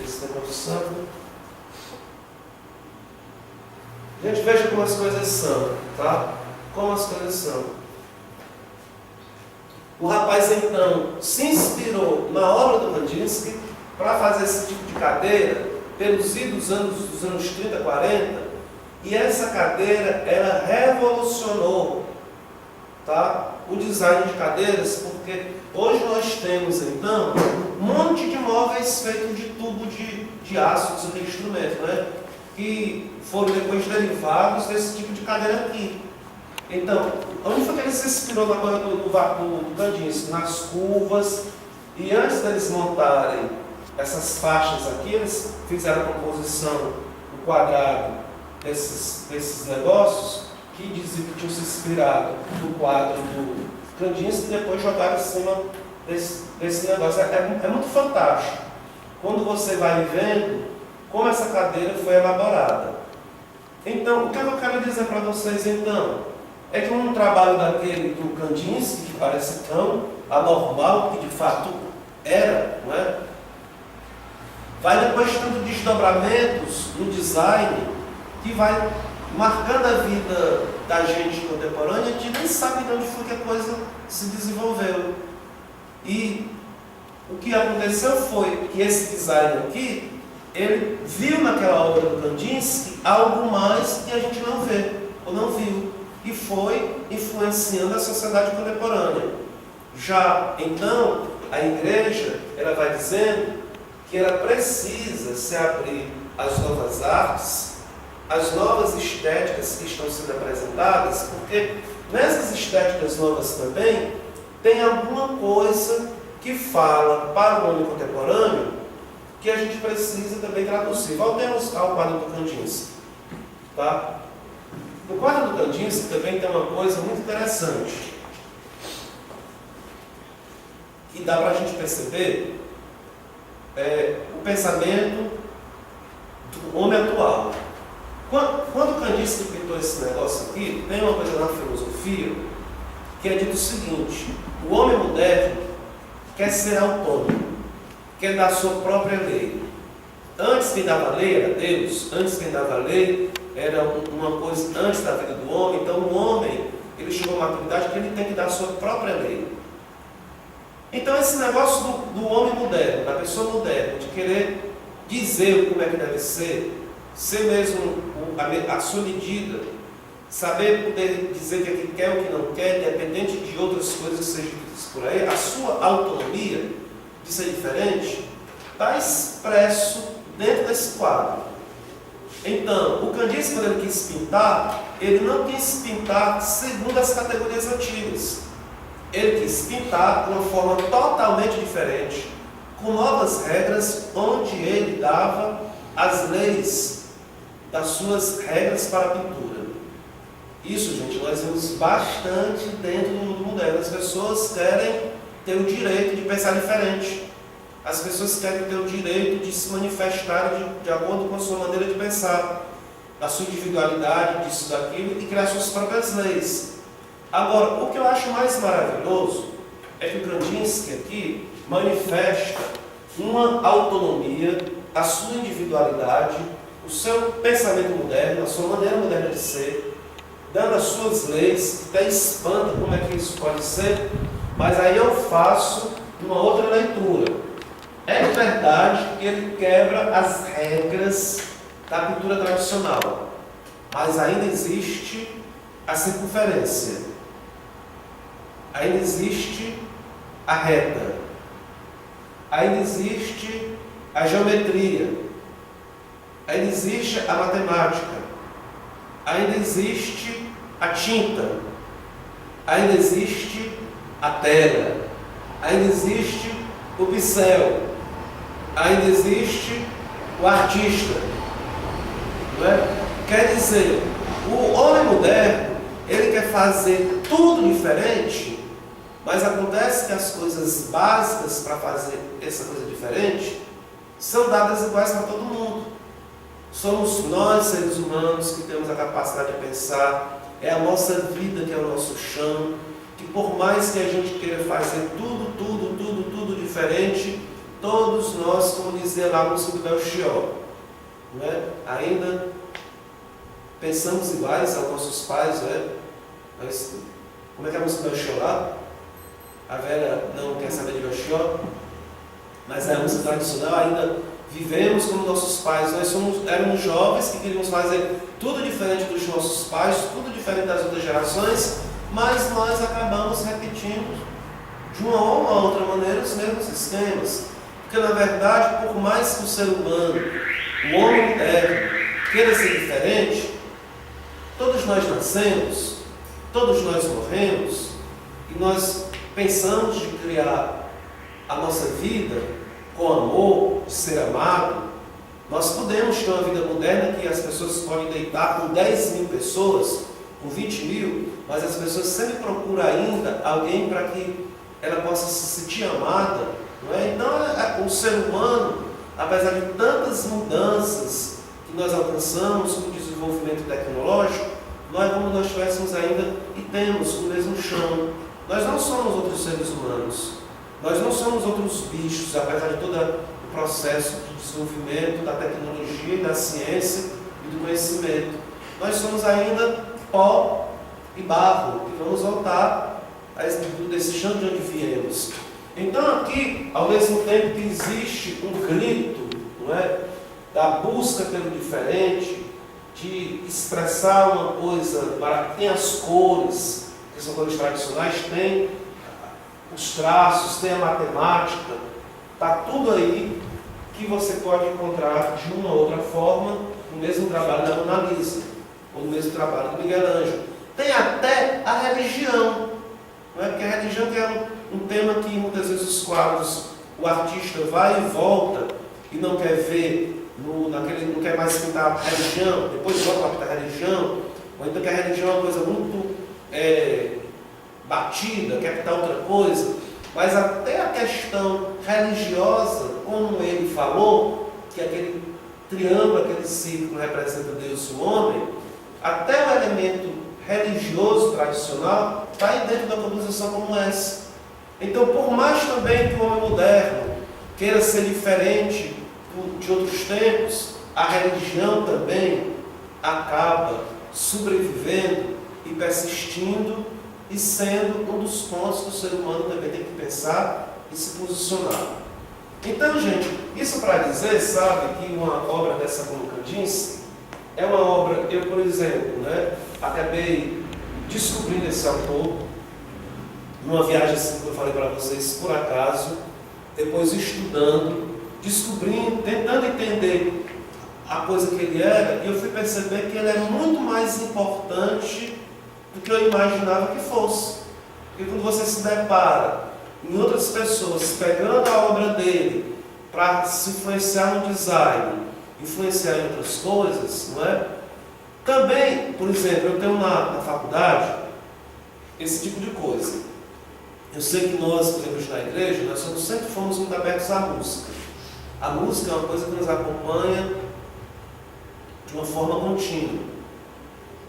esse negócio santo. Gente, veja como as coisas são, tá? Como as coisas são. O rapaz, então, se inspirou na obra do Kandinsky para fazer esse tipo de cadeira pelos idos dos anos 30, 40, e essa cadeira, ela revolucionou, tá, o design de cadeiras, porque hoje nós temos, então, um monte de móveis feitos de tubo de aço, de instrumento, né? Que foram depois derivados desse tipo de cadeira aqui. Então, onde foi que ele se inspirou na coisa do Kandinsky? Nas curvas. E antes deles montarem essas faixas aqui, eles fizeram a composição do quadrado desses negócios, que diziam que tinham se inspirado no quadro do Kandinsky e depois jogaram em cima desse negócio. É muito fantástico quando você vai vendo como essa cadeira foi elaborada. Então, o que eu quero dizer para vocês, então, é que um trabalho daquele do Kandinsky, que parece tão anormal, que de fato era, não é? Vai depois tendo desdobramentos no design que vai marcando a vida da gente contemporânea, a gente nem sabe de onde foi que a coisa se desenvolveu. E o que aconteceu foi que esse design aqui, ele viu naquela obra do Kandinsky algo mais que a gente não vê, ou não viu, e foi influenciando a sociedade contemporânea. Já então, a igreja, ela vai dizendo que ela precisa se abrir às novas artes, às novas estéticas que estão sendo apresentadas, porque nessas estéticas novas também tem alguma coisa que fala para o homem contemporâneo que a gente precisa também traduzir. Voltemos ao quadro do Kandinsky. Tá? No quadro do Kandinsky também tem uma coisa muito interessante, que dá para a gente perceber o pensamento do homem atual. Quando o Kandinsky pintou esse negócio aqui, tem uma coisa na filosofia que é dito o seguinte: o homem moderno quer ser autônomo, quer dar sua própria lei. Antes quem dava lei era Deus, antes quem dava lei era uma coisa antes da vida do homem. Então o homem, ele chegou a uma maturidade que ele tem que dar sua própria lei. Então esse negócio do homem moderno, da pessoa moderna, de querer dizer como é que deve ser mesmo a sua medida, saber poder dizer o que quer, o que não quer, independente de outras coisas que sejam ditas por aí, a sua autonomia de ser diferente, está expresso dentro desse quadro. Então, o Kandinsky, quando ele quis pintar, ele não quis pintar segundo as categorias antigas. Ele quis pintar de uma forma totalmente diferente, com novas regras, onde ele dava as leis das suas regras para a pintura. Isso, gente, nós vemos bastante dentro do mundo moderno. As pessoas querem ter o direito de pensar diferente. As pessoas querem ter o direito de se manifestar de acordo com a sua maneira de pensar, a sua individualidade, disso, daquilo, e criar suas próprias leis. Agora, o que eu acho mais maravilhoso é que o Kandinsky aqui manifesta uma autonomia, a sua individualidade, o seu pensamento moderno, a sua maneira moderna de ser, dando as suas leis, até espanta como é que isso pode ser, mas aí eu faço uma outra leitura. É verdade que ele quebra as regras da pintura tradicional, mas ainda existe a circunferência, ainda existe a reta, ainda existe a geometria, ainda existe a matemática, ainda existe a tinta, ainda existe a tela, ainda existe o pincel, ainda existe o artista. Não é? Quer dizer, o homem moderno, ele quer fazer tudo diferente, mas acontece que as coisas básicas para fazer essa coisa diferente são dadas iguais para todo mundo. Somos nós, seres humanos, que temos a capacidade de pensar, é a nossa vida que é o nosso chão, que por mais que a gente queira fazer tudo diferente, todos nós, como dizia lá no música do Belchior, né? Ainda pensamos iguais aos nossos pais, né? Mas, como é que é a música do Oxalá? A Vera não quer saber de Oxó, mas é a música tradicional, ainda vivemos como nossos pais. Nós éramos jovens que queríamos fazer tudo diferente dos nossos pais, tudo diferente das outras gerações, mas nós acabamos repetindo de uma ou outra maneira os mesmos esquemas. Porque, na verdade, por mais que o ser humano, o homem moderno, queira ser diferente, todos nós nascemos, todos nós morremos, e nós pensamos de criar a nossa vida com amor, de ser amado. Nós podemos ter uma vida moderna que as pessoas podem deitar com 10 mil pessoas, com 20 mil, mas as pessoas sempre procuram ainda alguém para que ela possa se sentir amada, não é? Então, o ser humano, apesar de tantas mudanças que nós alcançamos com o desenvolvimento tecnológico, não é como nós tivéssemos ainda e temos o mesmo chão. Nós não somos outros seres humanos, nós não somos outros bichos, apesar de todo o processo de desenvolvimento da tecnologia e da ciência e do conhecimento. Nós somos ainda pó e barro, e vamos voltar desse chão de onde viemos. Então aqui, ao mesmo tempo que existe um grito, não é, da busca pelo diferente, de expressar uma coisa, tem as cores, que são cores tradicionais, tem os traços, tem a matemática, está tudo aí que você pode encontrar de uma ou outra forma no mesmo trabalho da Mona Lisa, ou no mesmo trabalho do Miguel Ângelo. Tem até a religião, não é? Porque a religião é um tema que muitas vezes os quadros, o artista vai e volta e não quer ver, não quer mais pintar a religião, depois volta para pintar a religião, ou então que a religião é uma coisa muito batida, quer pintar outra coisa, mas até a questão religiosa, como ele falou, que aquele triângulo, aquele círculo representa Deus e o homem, até o elemento religioso tradicional está aí dentro da composição como essa. Então, por mais também que o homem moderno queira ser diferente de outros tempos, a religião também acaba sobrevivendo e persistindo e sendo um dos pontos que o ser humano também tem que pensar e se posicionar. Então, gente, isso para dizer, sabe, que uma obra dessa como Kandinsky é uma obra, eu, por exemplo, né, acabei descobrindo esse autor numa viagem assim que eu falei para vocês, por acaso, depois estudando, descobrindo, tentando entender a coisa que ele era, e eu fui perceber que ele é muito mais importante do que eu imaginava que fosse. Porque quando você se depara em outras pessoas pegando a obra dele para se influenciar no design, influenciar em outras coisas, não é? Também, por exemplo, eu tenho na faculdade esse tipo de coisa. Eu sei que nós, por exemplo, na igreja, nós sempre fomos muito abertos à música. A música é uma coisa que nos acompanha de uma forma contínua.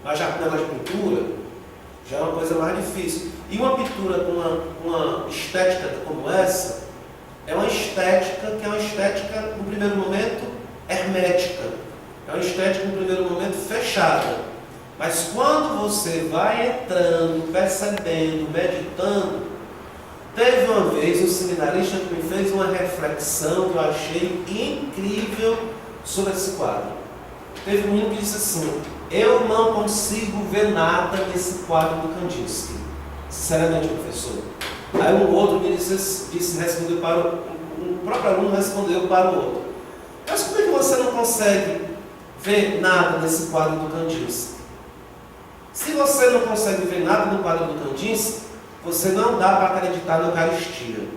Mas já com negócio de pintura, já é uma coisa mais difícil. E uma pintura com uma estética como essa, é uma estética que é uma estética, no primeiro momento, hermética. É uma estética, no primeiro momento, fechada. Mas quando você vai entrando, percebendo, meditando, teve uma vez um seminarista que me fez uma reflexão que eu achei incrível sobre esse quadro. Teve um menino que disse assim: eu não consigo ver nada nesse quadro do Kandinsky. Sinceramente, professor. Aí um outro me respondeu para o próprio aluno respondeu para o outro: mas como é que você não consegue ver nada nesse quadro do Kandinsky? Se você não consegue ver nada no quadro do Kandinsky, você não dá para acreditar na Eucaristia.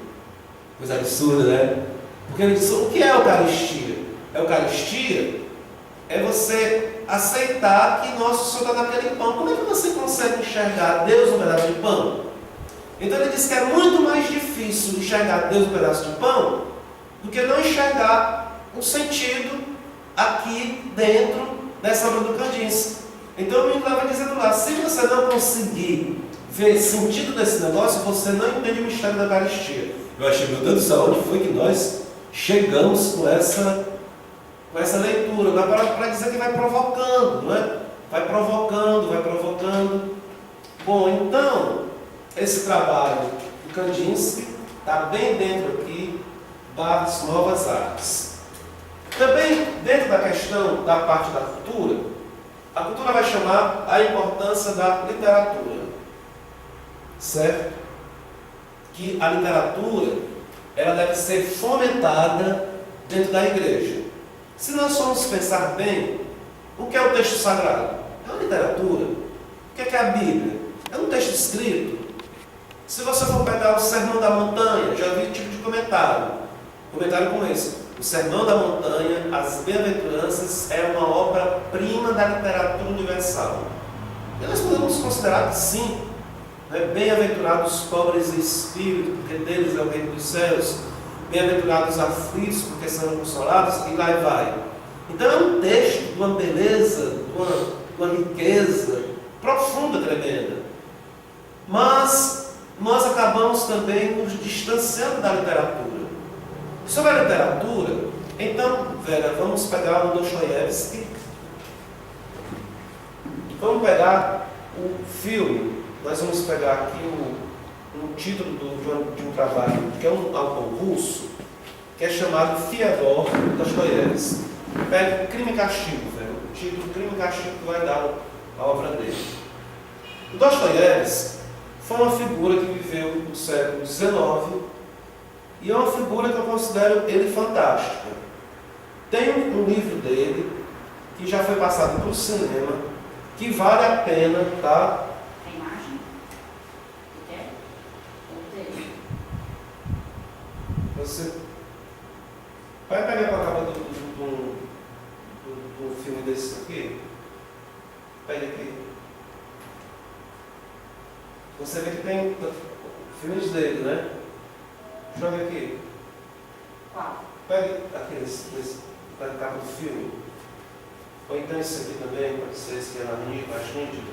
Coisa absurda, né? Porque ele disse: o que é a Eucaristia? A Eucaristia é você aceitar que nosso Senhor está naquele pão. Como é que você consegue enxergar Deus no pedaço de pão? Então ele disse que é muito mais difícil enxergar Deus no pedaço de pão do que não enxergar o sentido aqui dentro dessa obra do Kandinsky. Então eu estava dizendo lá: se você não conseguir ver sentido desse negócio, você não entende o mistério da Eucaristia. Eu achei, meu Deus do céu, onde foi que nós chegamos com essa leitura? Para dizer que vai provocando, não é? vai provocando, vai provocando. Bom, então, esse trabalho do Kandinsky está bem dentro aqui das novas artes. Também, dentro da questão da parte da cultura, a cultura vai chamar a importância da literatura, certo? Que a literatura, ela deve ser fomentada dentro da igreja. Se nós formos pensar bem, o que é o texto sagrado? É uma literatura. O que é a Bíblia? É um texto escrito. Se você for pegar o Sermão da Montanha, já vi tipo de comentário como esse. O Sermão da Montanha, as Bem-aventuranças, é uma obra-prima da literatura universal. E nós podemos considerar que sim. Né? Bem-aventurados os pobres em espírito, porque deles é o reino dos céus. Bem-aventurados os aflitos, porque serão consolados, e lá e vai. Então é um texto de uma beleza, de uma riqueza profunda, tremenda. Mas nós acabamos também nos distanciando da literatura. Sobre a literatura, então, Vera, vamos pegar o Dostoiévski. Vamos pegar o filme. Nós vamos pegar aqui o título de um trabalho, que é um autor russo, que é chamado Fyodor Dostoiévski. Pega Crime e Castigo, Vera. O título Crime e Castigo que vai dar a obra dele. O Dostoiévski foi uma figura que viveu no século XIX e é uma figura que eu considero ele fantástica. Tem um livro dele que já foi passado para o cinema, que vale a pena, tá? A imagem? Você vai pegar a capa do filme desse aqui? Pega aqui. Você vê que tem filmes dele, né? Joga aqui. Qual? Pega aqui da capa do filme. Ou então esse aqui também, pode ser esse que é mais nítido.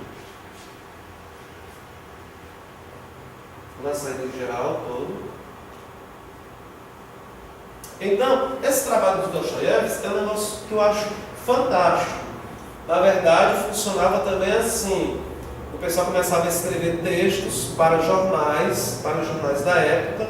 Na saída geral todo. Então, esse trabalho do Dostoiévski é um negócio que eu acho fantástico. Na verdade, funcionava também assim. O pessoal começava a escrever textos para os jornais da época,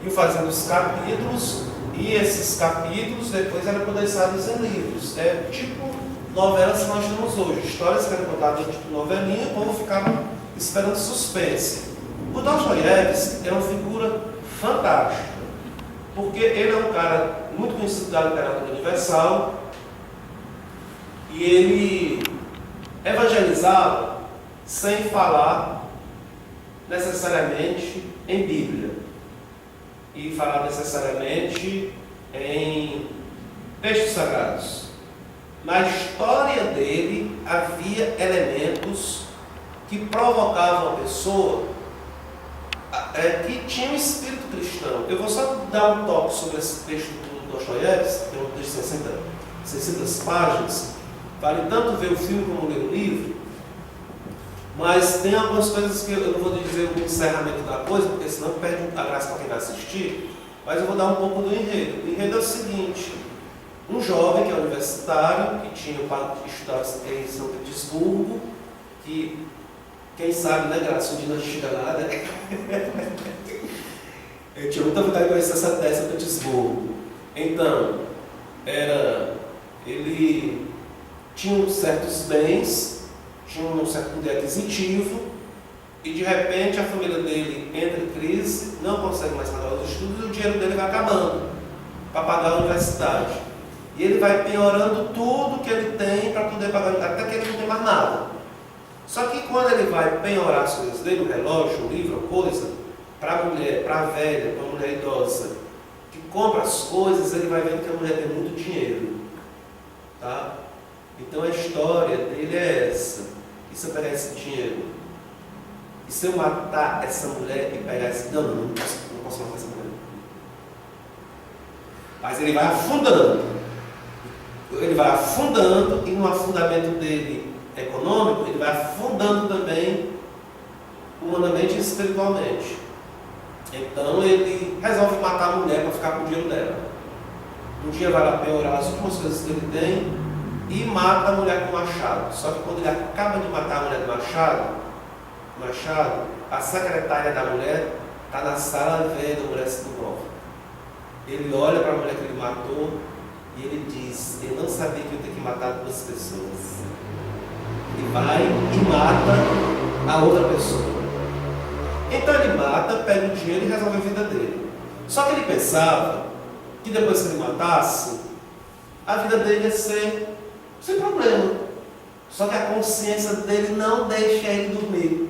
e fazendo os capítulos, e esses capítulos depois eram condensados em livros. É tipo novelas que nós temos hoje, histórias que eram contadas tipo novelinha, e o povo ficava esperando suspense. O Dostoiévski é uma figura fantástica, porque ele é um cara muito conhecido da literatura universal, e ele evangelizava sem falar necessariamente em Bíblia e falar necessariamente em textos sagrados. Na história dele havia elementos que provocavam a pessoa que tinha um espírito cristão. Eu vou só dar um toque sobre esse texto do Dostoiévski, que é um texto de 600 páginas. Vale tanto ver o filme como ler o livro. Mas tem algumas coisas que eu não vou dizer o encerramento da coisa, porque senão perde a graça para quem vai assistir. Mas eu vou dar um pouco do enredo. O enredo é o seguinte: um jovem que é universitário, que tinha para estudar em São Petersburgo, que, quem sabe, né, Graça, um dia nós chega lá, né? Eu tinha muita vontade de conhecer São Petersburgo. Então, ele tinha certos bens, tinha um certo poder aquisitivo, e de repente a família dele entra em crise, não consegue mais pagar os estudos, e o dinheiro dele vai acabando para pagar a universidade. E ele vai penhorando tudo que ele tem para poder pagar, até que ele não tem mais nada. Só que quando ele vai penhorar as coisas dele, o relógio, o livro, a coisa, para a mulher, para a velha, para a mulher idosa, que compra as coisas, ele vai vendo que a mulher tem muito dinheiro. Tá? Então a história dele é essa. E se eu pegar esse dinheiro? E se eu matar essa mulher e pegar esse... Não posso matar essa mulher. Mas ele vai afundando. Ele vai afundando, e no afundamento dele econômico, ele vai afundando também humanamente e espiritualmente. Então ele resolve matar a mulher para ficar com o dinheiro dela. Um dia vai lá penhorar as últimas coisas que ele tem, e mata a mulher com machado. Só que quando ele acaba de matar a mulher com machado, a secretária da mulher está na sala vendo a mulher sendo morta. Ele olha para a mulher que ele matou e ele diz: eu não sabia que eu tinha que matar 2 pessoas. Ele vai e mata a outra pessoa. Então ele mata, pega o dinheiro e resolve a vida dele. Só que ele pensava que depois que ele matasse, a vida dele ia ser sem problema. Só que a consciência dele não deixa ele dormir.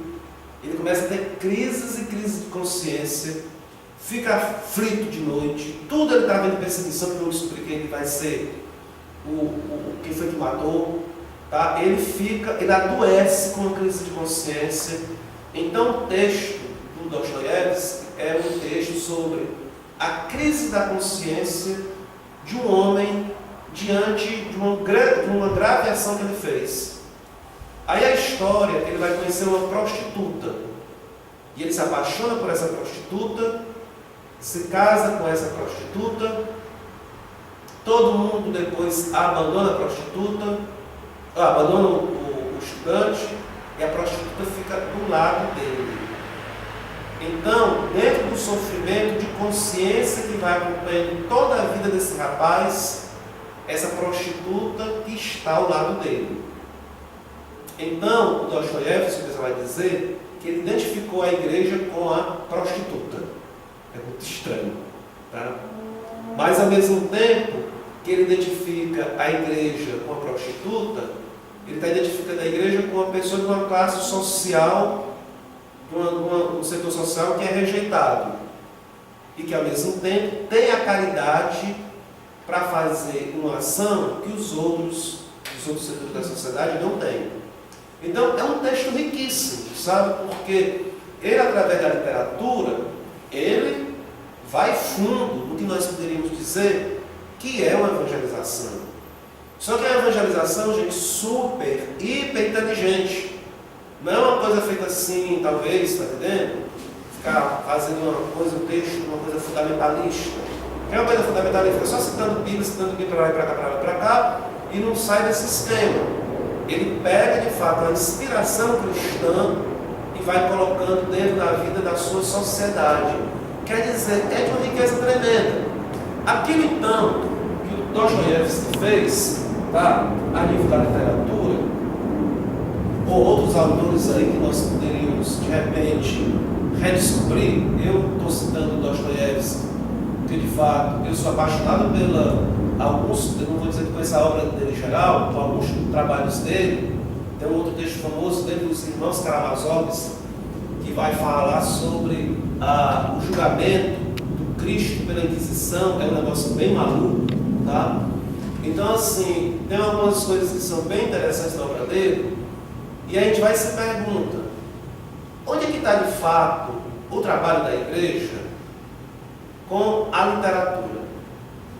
Ele começa a ter crises e crises de consciência, fica aflito de noite, tudo ele está vendo perseguição, que eu expliquei, ele vai ser quem foi que matou, tá? Ele adoece com uma crise de consciência. Então o texto do Dostoiévski é um texto sobre a crise da consciência de um homem diante de uma grave ação que ele fez. Aí a história, ele vai conhecer uma prostituta, e ele se apaixona por essa prostituta, se casa com essa prostituta, todo mundo depois abandona a prostituta, abandona o estudante, e a prostituta fica do lado dele. Então, dentro do sofrimento de consciência que vai acompanhando toda a vida desse rapaz, essa prostituta está ao lado dele. Então, o Dostoiévski vai dizer que ele identificou a igreja com a prostituta. É muito estranho, tá? Mas, ao mesmo tempo que ele identifica a igreja com a prostituta, ele está identificando a igreja com uma pessoa de uma classe social, um setor social que é rejeitado e que, ao mesmo tempo, tem a caridade para fazer uma ação que os outros setores da sociedade não têm. Então, é um texto riquíssimo, sabe? Porque ele, através da literatura, ele vai fundo no que nós poderíamos dizer que é uma evangelização. Só que é uma evangelização, gente, super, hiper inteligente. Não é uma coisa feita assim, talvez, está entendendo? Ficar fazendo uma coisa, um texto, uma coisa fundamentalista. Que é uma coisa fundamentalista, só citando Bíblia para lá e para cá, para lá e para cá, e não sai desse esquema. Ele pega, de fato, a inspiração cristã e vai colocando dentro da vida da sua sociedade. Quer dizer, é de uma riqueza tremenda. Aquilo, então, que o Dostoiévski fez, tá, a nível da literatura, ou outros autores aí que nós poderíamos, de repente, redescobrir. Eu estou citando o Dostoiévski, porque, de fato, eu sou apaixonado alguns, eu não vou dizer que conheço a obra dele em geral, por alguns trabalhos dele. Tem um outro texto famoso dele, dos irmãos Karamazovs, que vai falar sobre o julgamento do Cristo pela Inquisição. É um negócio bem maluco, tá? Então, assim, tem algumas coisas que são bem interessantes na obra dele, e a gente vai se pergunta, onde é que está, de fato, o trabalho da igreja com a literatura?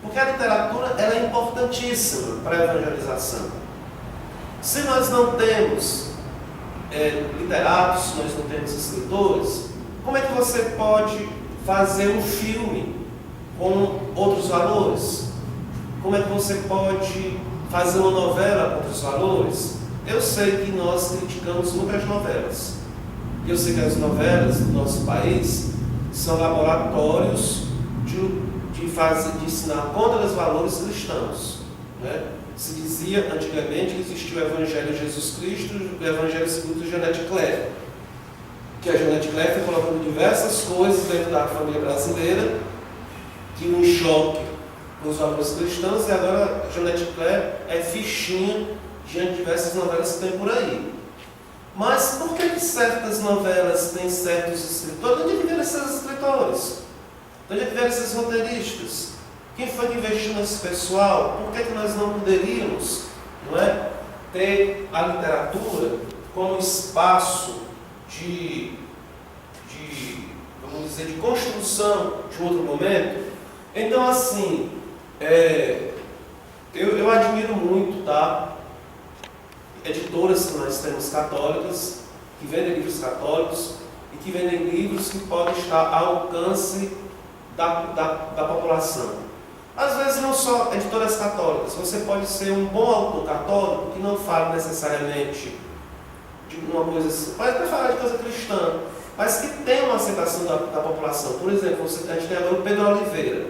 Porque a literatura ela é importantíssima para a evangelização. Se nós não temos literatos, se nós não temos escritores, como é que você pode fazer um filme com outros valores? Como é que você pode fazer uma novela com outros valores? Eu sei que nós criticamos muitas novelas. E eu sei que as novelas do nosso país são laboratórios de ensinar contra os valores cristãos, né? Se dizia antigamente que existia o Evangelho de Jesus Cristo e o Evangelho segundo Jeanette Claire, que a Jeanette Claire foi colocando diversas coisas dentro da família brasileira que um choque com os valores cristãos, e agora a Jeanette Claire é fichinha diante de diversas novelas que tem por aí. Mas por que certas novelas têm certos escritores? Onde é que vieram esses escritores? Onde é que vieram esses roteiristas? Quem foi que investiu nesse pessoal? Por que nós não poderíamos, não é, ter a literatura como espaço vamos dizer, de construção de outro momento? Então, assim, eu admiro muito, tá, editoras que nós temos católicas, que vendem livros católicos e que vendem livros que podem estar ao alcance da população. Às vezes não só editoras católicas, você pode ser um bom autor católico que não fala necessariamente de uma coisa assim, pode até falar de coisa cristã, mas que tem uma aceitação da população. Por exemplo, a gente tem agora o Pedro Oliveira.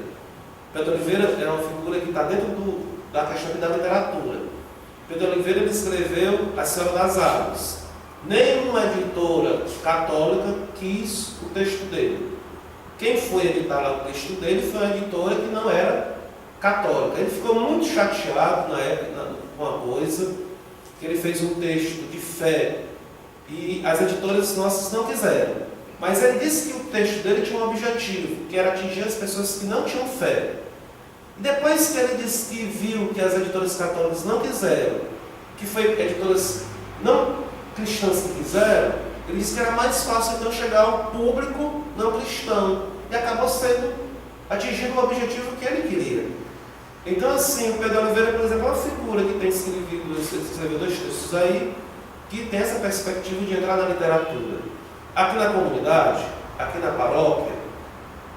Pedro Oliveira é uma figura que está dentro da questão da literatura. Pedro Oliveira ele escreveu A Senhora das Águas. Nenhuma editora católica quis o texto dele. Quem foi editar lá o texto dele foi uma editora que não era católica. Ele ficou muito chateado na época com uma coisa, que ele fez um texto de fé e as editoras nossas não quiseram. Mas ele disse que o texto dele tinha um objetivo, que era atingir as pessoas que não tinham fé. E depois que ele disse que viu que as editoras católicas não quiseram, que foi editoras não cristãs que quiseram, ele disse que era mais fácil então chegar ao público não cristão. E acabou sendo atingindo o objetivo que ele queria. Então assim, o Pedro Oliveira, por exemplo, é uma figura que tem escreveu 2 textos aí, que tem essa perspectiva de entrar na literatura. Aqui na comunidade, aqui na paróquia,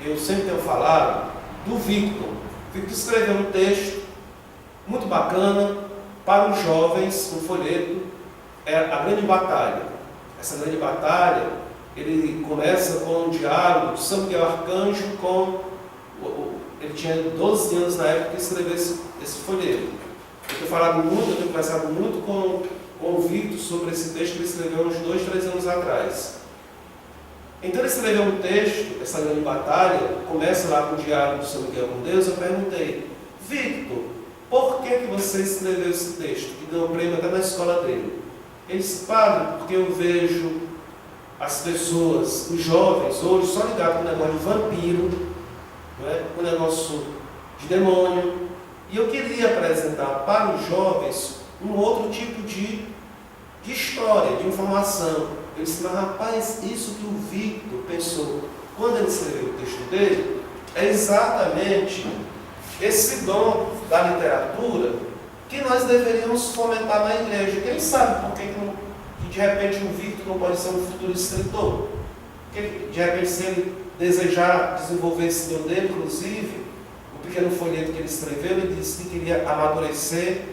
eu sempre tenho falado do Victor. Victor escreveu um texto muito bacana para os jovens, um folheto, é A Grande Batalha. Essa grande batalha, ele começa com um diálogo de São Miguel Arcanjo com... Ele tinha 12 anos na época que escreveu esse folheto. Eu tenho conversado muito com o Victor sobre esse texto que ele escreveu uns 2, 3 anos atrás. Então ele escreveu um texto, essa grande batalha, começa lá com o diálogo de São Miguel com Deus. Eu perguntei, Victor, por que você escreveu esse texto? Que ganhou prêmio até na escola dele. Ele disse, padre, porque eu vejo as pessoas, os jovens, hoje só ligados com o negócio de vampiro, não é? Com o negócio de demônio. E eu queria apresentar para os jovens um outro tipo de história, de informação. Eu disse, mas rapaz, isso que o Victor pensou quando ele escreveu o texto dele é exatamente esse dom da literatura que nós deveríamos fomentar na igreja. Quem sabe por que de repente o Victor não pode ser um futuro escritor? Porque de repente, se ele desejar desenvolver esse dom dele, inclusive, o pequeno folheto que ele escreveu, ele disse que queria amadurecer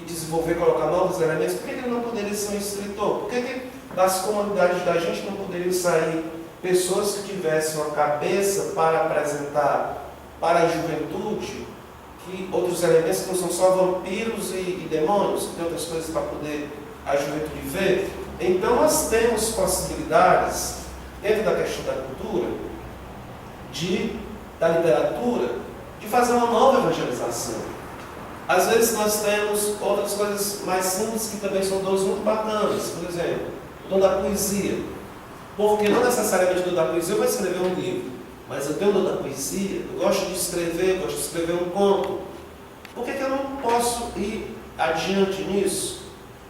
e desenvolver, colocar novos elementos. Por que ele não poderia ser um escritor? Por que das comunidades da gente não poderiam sair pessoas que tivessem uma cabeça para apresentar para a juventude que outros elementos que não são só vampiros e demônios, que tem outras coisas para poder a juventude ver? Então nós temos possibilidades, dentro da questão da cultura, da literatura, de fazer uma nova evangelização. Às vezes nós temos outras coisas mais simples que também são dons muito bacanas. Por exemplo, o dom da poesia. Porque não necessariamente o dom da poesia eu vou escrever um livro, mas eu tenho o dom da poesia, eu gosto de escrever um conto. Por que eu não posso ir adiante nisso?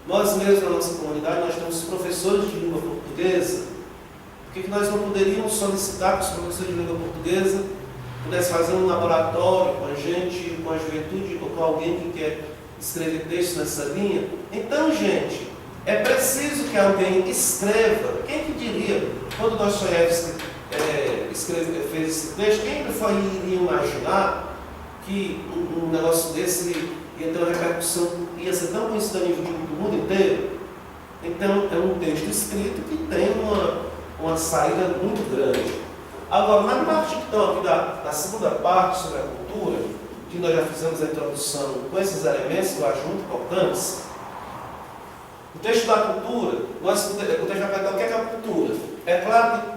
Nós mesmos, na nossa comunidade, nós temos professores de língua portuguesa. Por que nós não poderíamos solicitar que os professores de língua portuguesa pudessem fazer um laboratório com a gente, com a juventude, ou com alguém que quer escrever texto nessa linha? Então, gente, é preciso que alguém escreva. Quem que diria, quando Dostoiévski fez esse texto, quem iria imaginar que um negócio desse ia ter uma repercussão, ia ser tão conhecido a nível do mundo inteiro? Então, é um texto escrito que tem uma saída muito grande. Agora, na parte então, aqui da segunda parte sobre a cultura, que nós já fizemos a introdução com esses elementos que eu acho muito importantes, o texto da cultura, o texto vai perguntar o que é a cultura. É claro que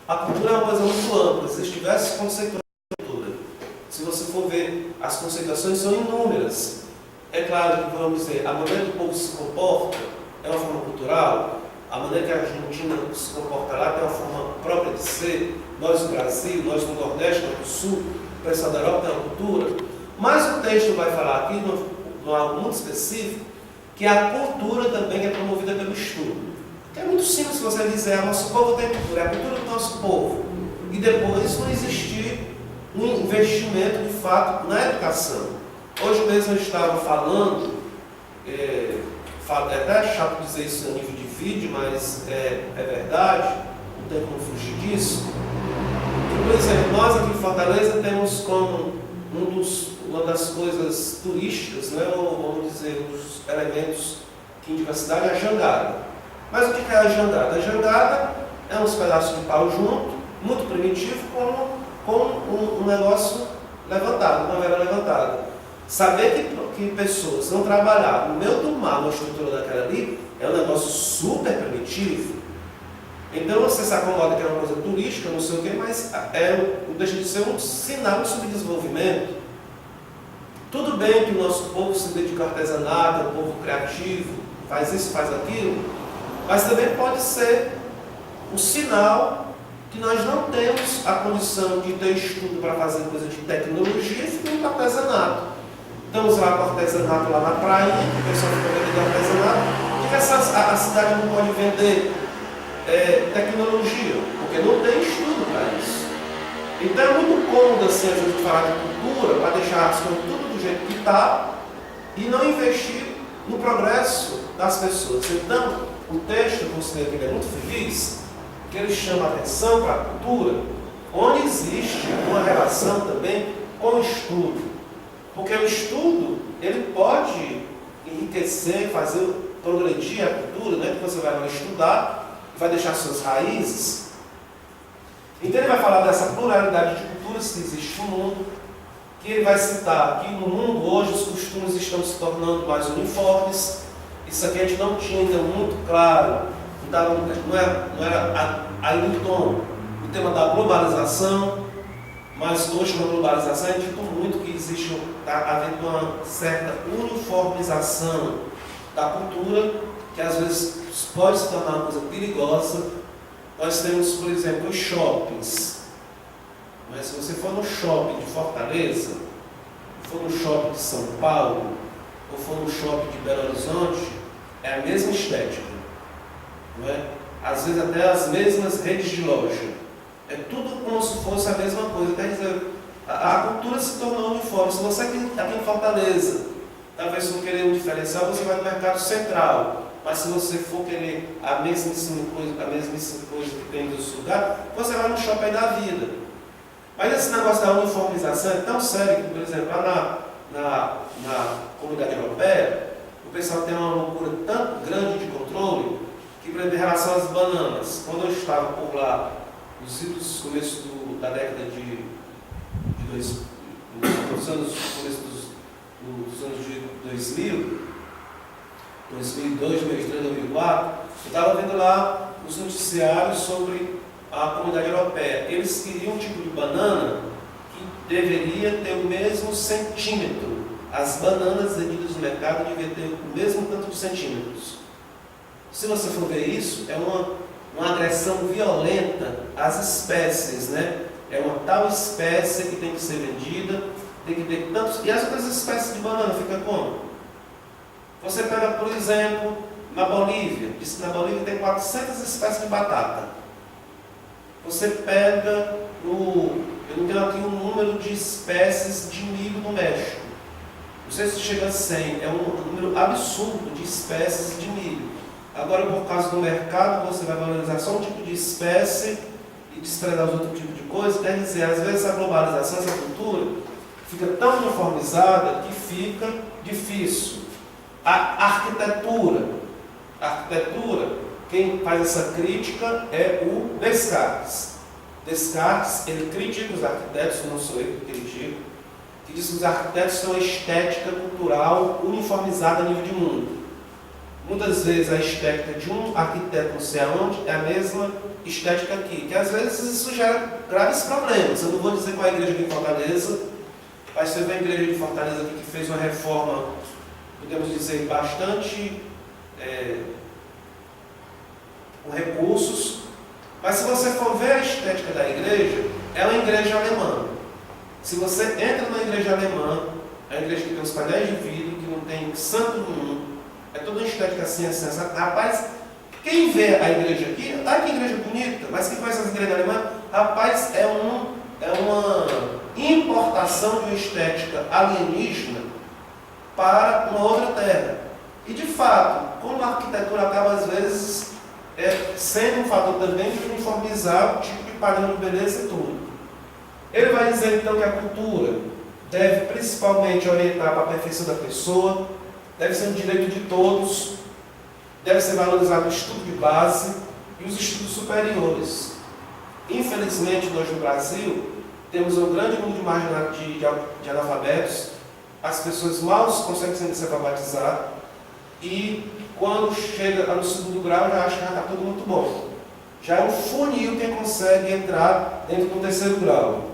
a cultura é uma coisa muito ampla, existem diversas conceituações da cultura. Se você for ver, as conceituações são inúmeras. É claro que, vamos dizer, a maneira que o povo se comporta é uma forma cultural, a maneira que a Argentina se comporta lá tem uma forma própria de ser, nós no Brasil, nós no Nordeste, nós no Sul, o pessoal da Europa tem uma cultura. Mas o texto vai falar aqui, de algo muito específico, que é a cultura também é promovida pelo estudo. Que é muito simples você dizer, nosso povo tem cultura, é a cultura do nosso povo. E depois não existir um investimento de fato na educação. Hoje mesmo eu estava falando, é até chato dizer isso a nível de vídeo, mas é verdade, não tem como fugir disso. Que, por exemplo, nós aqui em Fortaleza temos como uma das coisas turísticas, né, ou vamos dizer, um dos elementos que indicam a cidade é a jangada. Mas o que é a jangada? A jangada é uns pedaços de pau junto, muito primitivo, com um negócio levantado, uma vela levantada. Saber que pessoas não trabalharam no meio do mar, na estrutura daquela ali, é um negócio super primitivo. Então você se acomoda que é uma coisa turística, não sei o quê, mas não deixa de ser um sinal de subdesenvolvimento. Tudo bem que o nosso povo se dedica ao artesanato, é um povo criativo, faz isso, faz aquilo, mas também pode ser um sinal que nós não temos a condição de ter estudo para fazer coisa de tecnologia e ficar no artesanato. Estamos lá com o artesanato lá na praia, o pessoal fica vendendo artesanato. Por que a cidade não pode vender tecnologia? Porque não tem estudo para isso. Então é muito cômodo assim, a gente falar de cultura para deixar as coisas tudo do jeito que está e não investir no progresso das pessoas. Então, o texto que você tem aqui é muito feliz, que ele chama a atenção para a cultura, onde existe uma relação também com o estudo. Porque o estudo, ele pode enriquecer, fazer progredir a cultura, né? Que você vai estudar, vai deixar suas raízes. Então ele vai falar dessa pluralidade de culturas que existe no mundo, que ele vai citar que no mundo hoje os costumes estão se tornando mais uniformes. Isso aqui a gente não tinha ainda muito claro, não era ainda o tom, o tema da globalização, mas hoje na globalização é dito muito que está havendo uma certa uniformização da cultura, que às vezes pode se tornar uma coisa perigosa. Nós temos, por exemplo, os shoppings. Mas se você for no shopping de Fortaleza, for no shopping de São Paulo, ou for no shopping de Belo Horizonte, é a mesma estética. Não é? Às vezes até as mesmas redes de loja. É tudo como se fosse a mesma coisa. Quer dizer, a cultura se tornou uniforme. Se você está aqui em Fortaleza, talvez não querer um diferencial, você vai no mercado central. Mas se você for querer a mesmíssima coisa que tem nos lugares, você vai no shopping da vida. Mas esse negócio da uniformização é tão sério que, por exemplo, lá na comunidade europeia, o pessoal tem uma loucura tão grande de controle que, por exemplo, em relação às bananas, quando eu estava por lá, nos começos da década de 2000, dos anos 2000, 2002, 2003, 2004, eu estava vendo lá os noticiários sobre a comunidade europeia. Eles queriam um tipo de banana que deveria ter o mesmo centímetro. As bananas vendidas no mercado deveriam ter o mesmo tanto de centímetros. Se você for ver isso, é uma agressão violenta às espécies, né? É uma tal espécie que tem que ser vendida, tem que ter tantos... E as outras espécies de banana fica como? Você pega, por exemplo, na Bolívia, diz que na Bolívia tem 400 espécies de batata. Você pega eu não tenho aqui um número de espécies de milho no México. Não sei se chega a 100, é um número absurdo de espécies de milho. Agora, por causa do mercado, você vai valorizar só um tipo de espécie e desprezar os outros tipos de coisa. Quer dizer, às vezes a globalização, essa cultura, fica tão uniformizada que fica difícil. A arquitetura, quem faz essa crítica é o Descartes. Descartes, ele critica os arquitetos, não sou eu que critico, que diz que os arquitetos têm uma estética cultural uniformizada a nível de mundo. Muitas vezes a estética de um arquiteto não sei aonde é a mesma estética aqui, que às vezes isso gera graves problemas. Eu não vou dizer qual é a igreja aqui em Fortaleza, mas você vê a igreja de Fortaleza aqui que fez uma reforma, podemos dizer, bastante com recursos, mas se você for ver a estética da igreja, é uma igreja alemã. Se você entra na igreja alemã, é uma igreja que tem os painéis de vidro, que não tem santo nenhum, é toda uma estética assim. Rapaz, quem vê a igreja aqui, que igreja bonita, mas quem conhece as igrejas alemãs, rapaz, é uma importação de uma estética alienígena para uma outra terra. E de fato, como a arquitetura acaba às vezes sendo um fator também de uniformizar o tipo de padrão de beleza e tudo. Ele vai dizer então que a cultura deve principalmente orientar para a perfeição da pessoa, deve ser um direito de todos, deve ser valorizado o estudo de base e os estudos superiores. Infelizmente, nós no Brasil temos um grande número de analfabetos, as pessoas mal conseguem se alfabetizar e quando chega no segundo grau já acha que já está tudo muito bom. Já é um funil quem consegue entrar dentro do terceiro grau.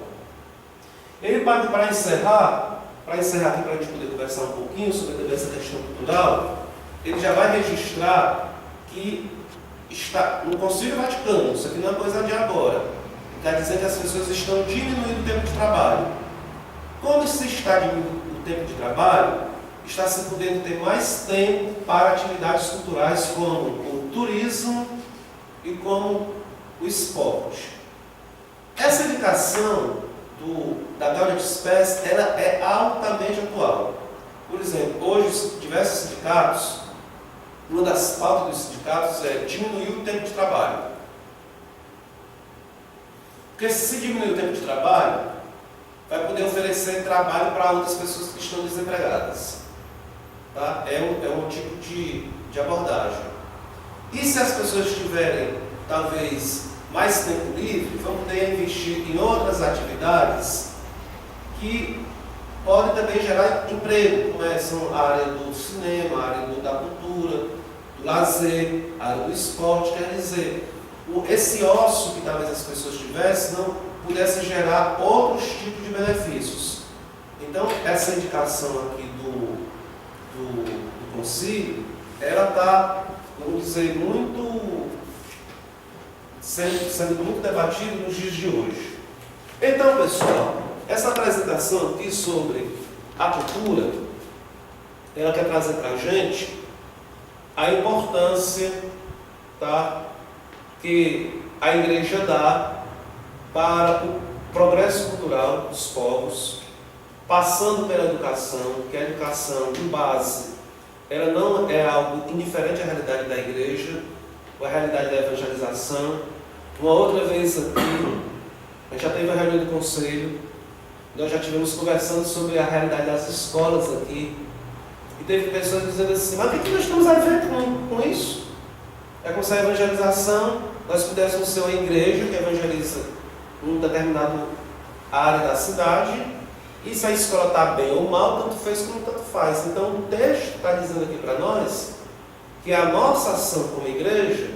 Ele, para encerrar aqui para a gente poder conversar um pouquinho sobre essa questão cultural, ele já vai registrar que está no Concílio Vaticano, isso aqui não é coisa de agora, quer dizer que as pessoas estão diminuindo o tempo de trabalho. Como se está diminuindo o tempo de trabalho, está se podendo ter mais tempo para atividades culturais como o turismo e como o esporte. Essa indicação da Gaudia de Spes, ela é altamente atual. Por exemplo, hoje diversos sindicatos, uma das pautas dos sindicatos é diminuir o tempo de trabalho. Porque se diminuir o tempo de trabalho, vai poder oferecer trabalho para outras pessoas que estão desempregadas. Tá? É um tipo de abordagem. E se as pessoas tiverem, talvez, mais tempo livre, vão poder investir em outras atividades que podem também gerar emprego, como são a área do cinema, a área da cultura, do lazer, a área do esporte. Quer dizer, esse ócio que talvez as pessoas tivessem não pudesse gerar outros tipos de benefícios. Então, essa indicação aqui do concílio, ela está, vamos dizer, sendo muito debatida nos dias de hoje. Então, pessoal, essa apresentação aqui sobre a cultura, ela quer trazer para a gente a importância, tá, que a igreja dá para o progresso cultural dos povos, passando pela educação, que a educação de base, ela não é algo indiferente à realidade da igreja, ou à realidade da evangelização. Uma outra vez aqui, a gente já teve a reunião do conselho, nós já estivemos conversando sobre a realidade das escolas aqui, e teve pessoas dizendo assim, mas o que nós estamos a ver com isso? É como se a evangelização, nós pudéssemos ser uma igreja que evangeliza em determinada área da cidade, e se a escola está bem ou mal, tanto fez como tanto faz. Então o texto está dizendo aqui para nós que a nossa ação como igreja,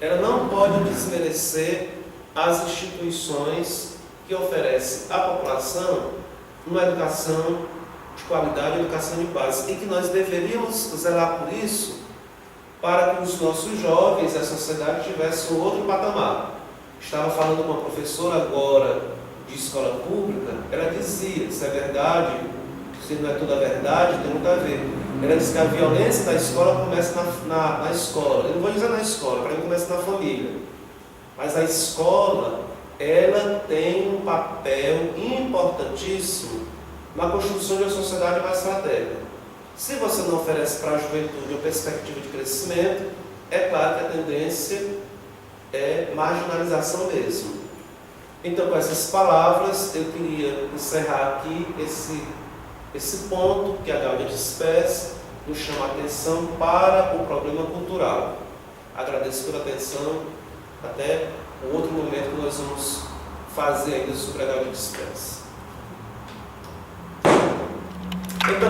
ela não pode desmerecer as instituições que oferecem à população uma educação de qualidade, uma educação de base, e que nós deveríamos zelar por isso para que os nossos jovens e a sociedade tivessem um outro patamar. Estava falando com uma professora agora de escola pública, ela dizia, se é verdade, se não é toda a verdade, tem muito a ver. Ela disse que a violência da escola começa na escola. Eu não vou dizer na escola, para mim começa na família. Mas a escola, ela tem um papel importantíssimo na construção de uma sociedade mais fraterna. Se você não oferece para a juventude uma perspectiva de crescimento, é claro que a tendência é marginalização mesmo. Então, com essas palavras, eu queria encerrar aqui esse ponto que a Gaudia de Spes nos chama a atenção para o problema cultural. Agradeço pela atenção. Até um outro momento que nós vamos fazer ainda sobre a Gaudia de Spes. Então,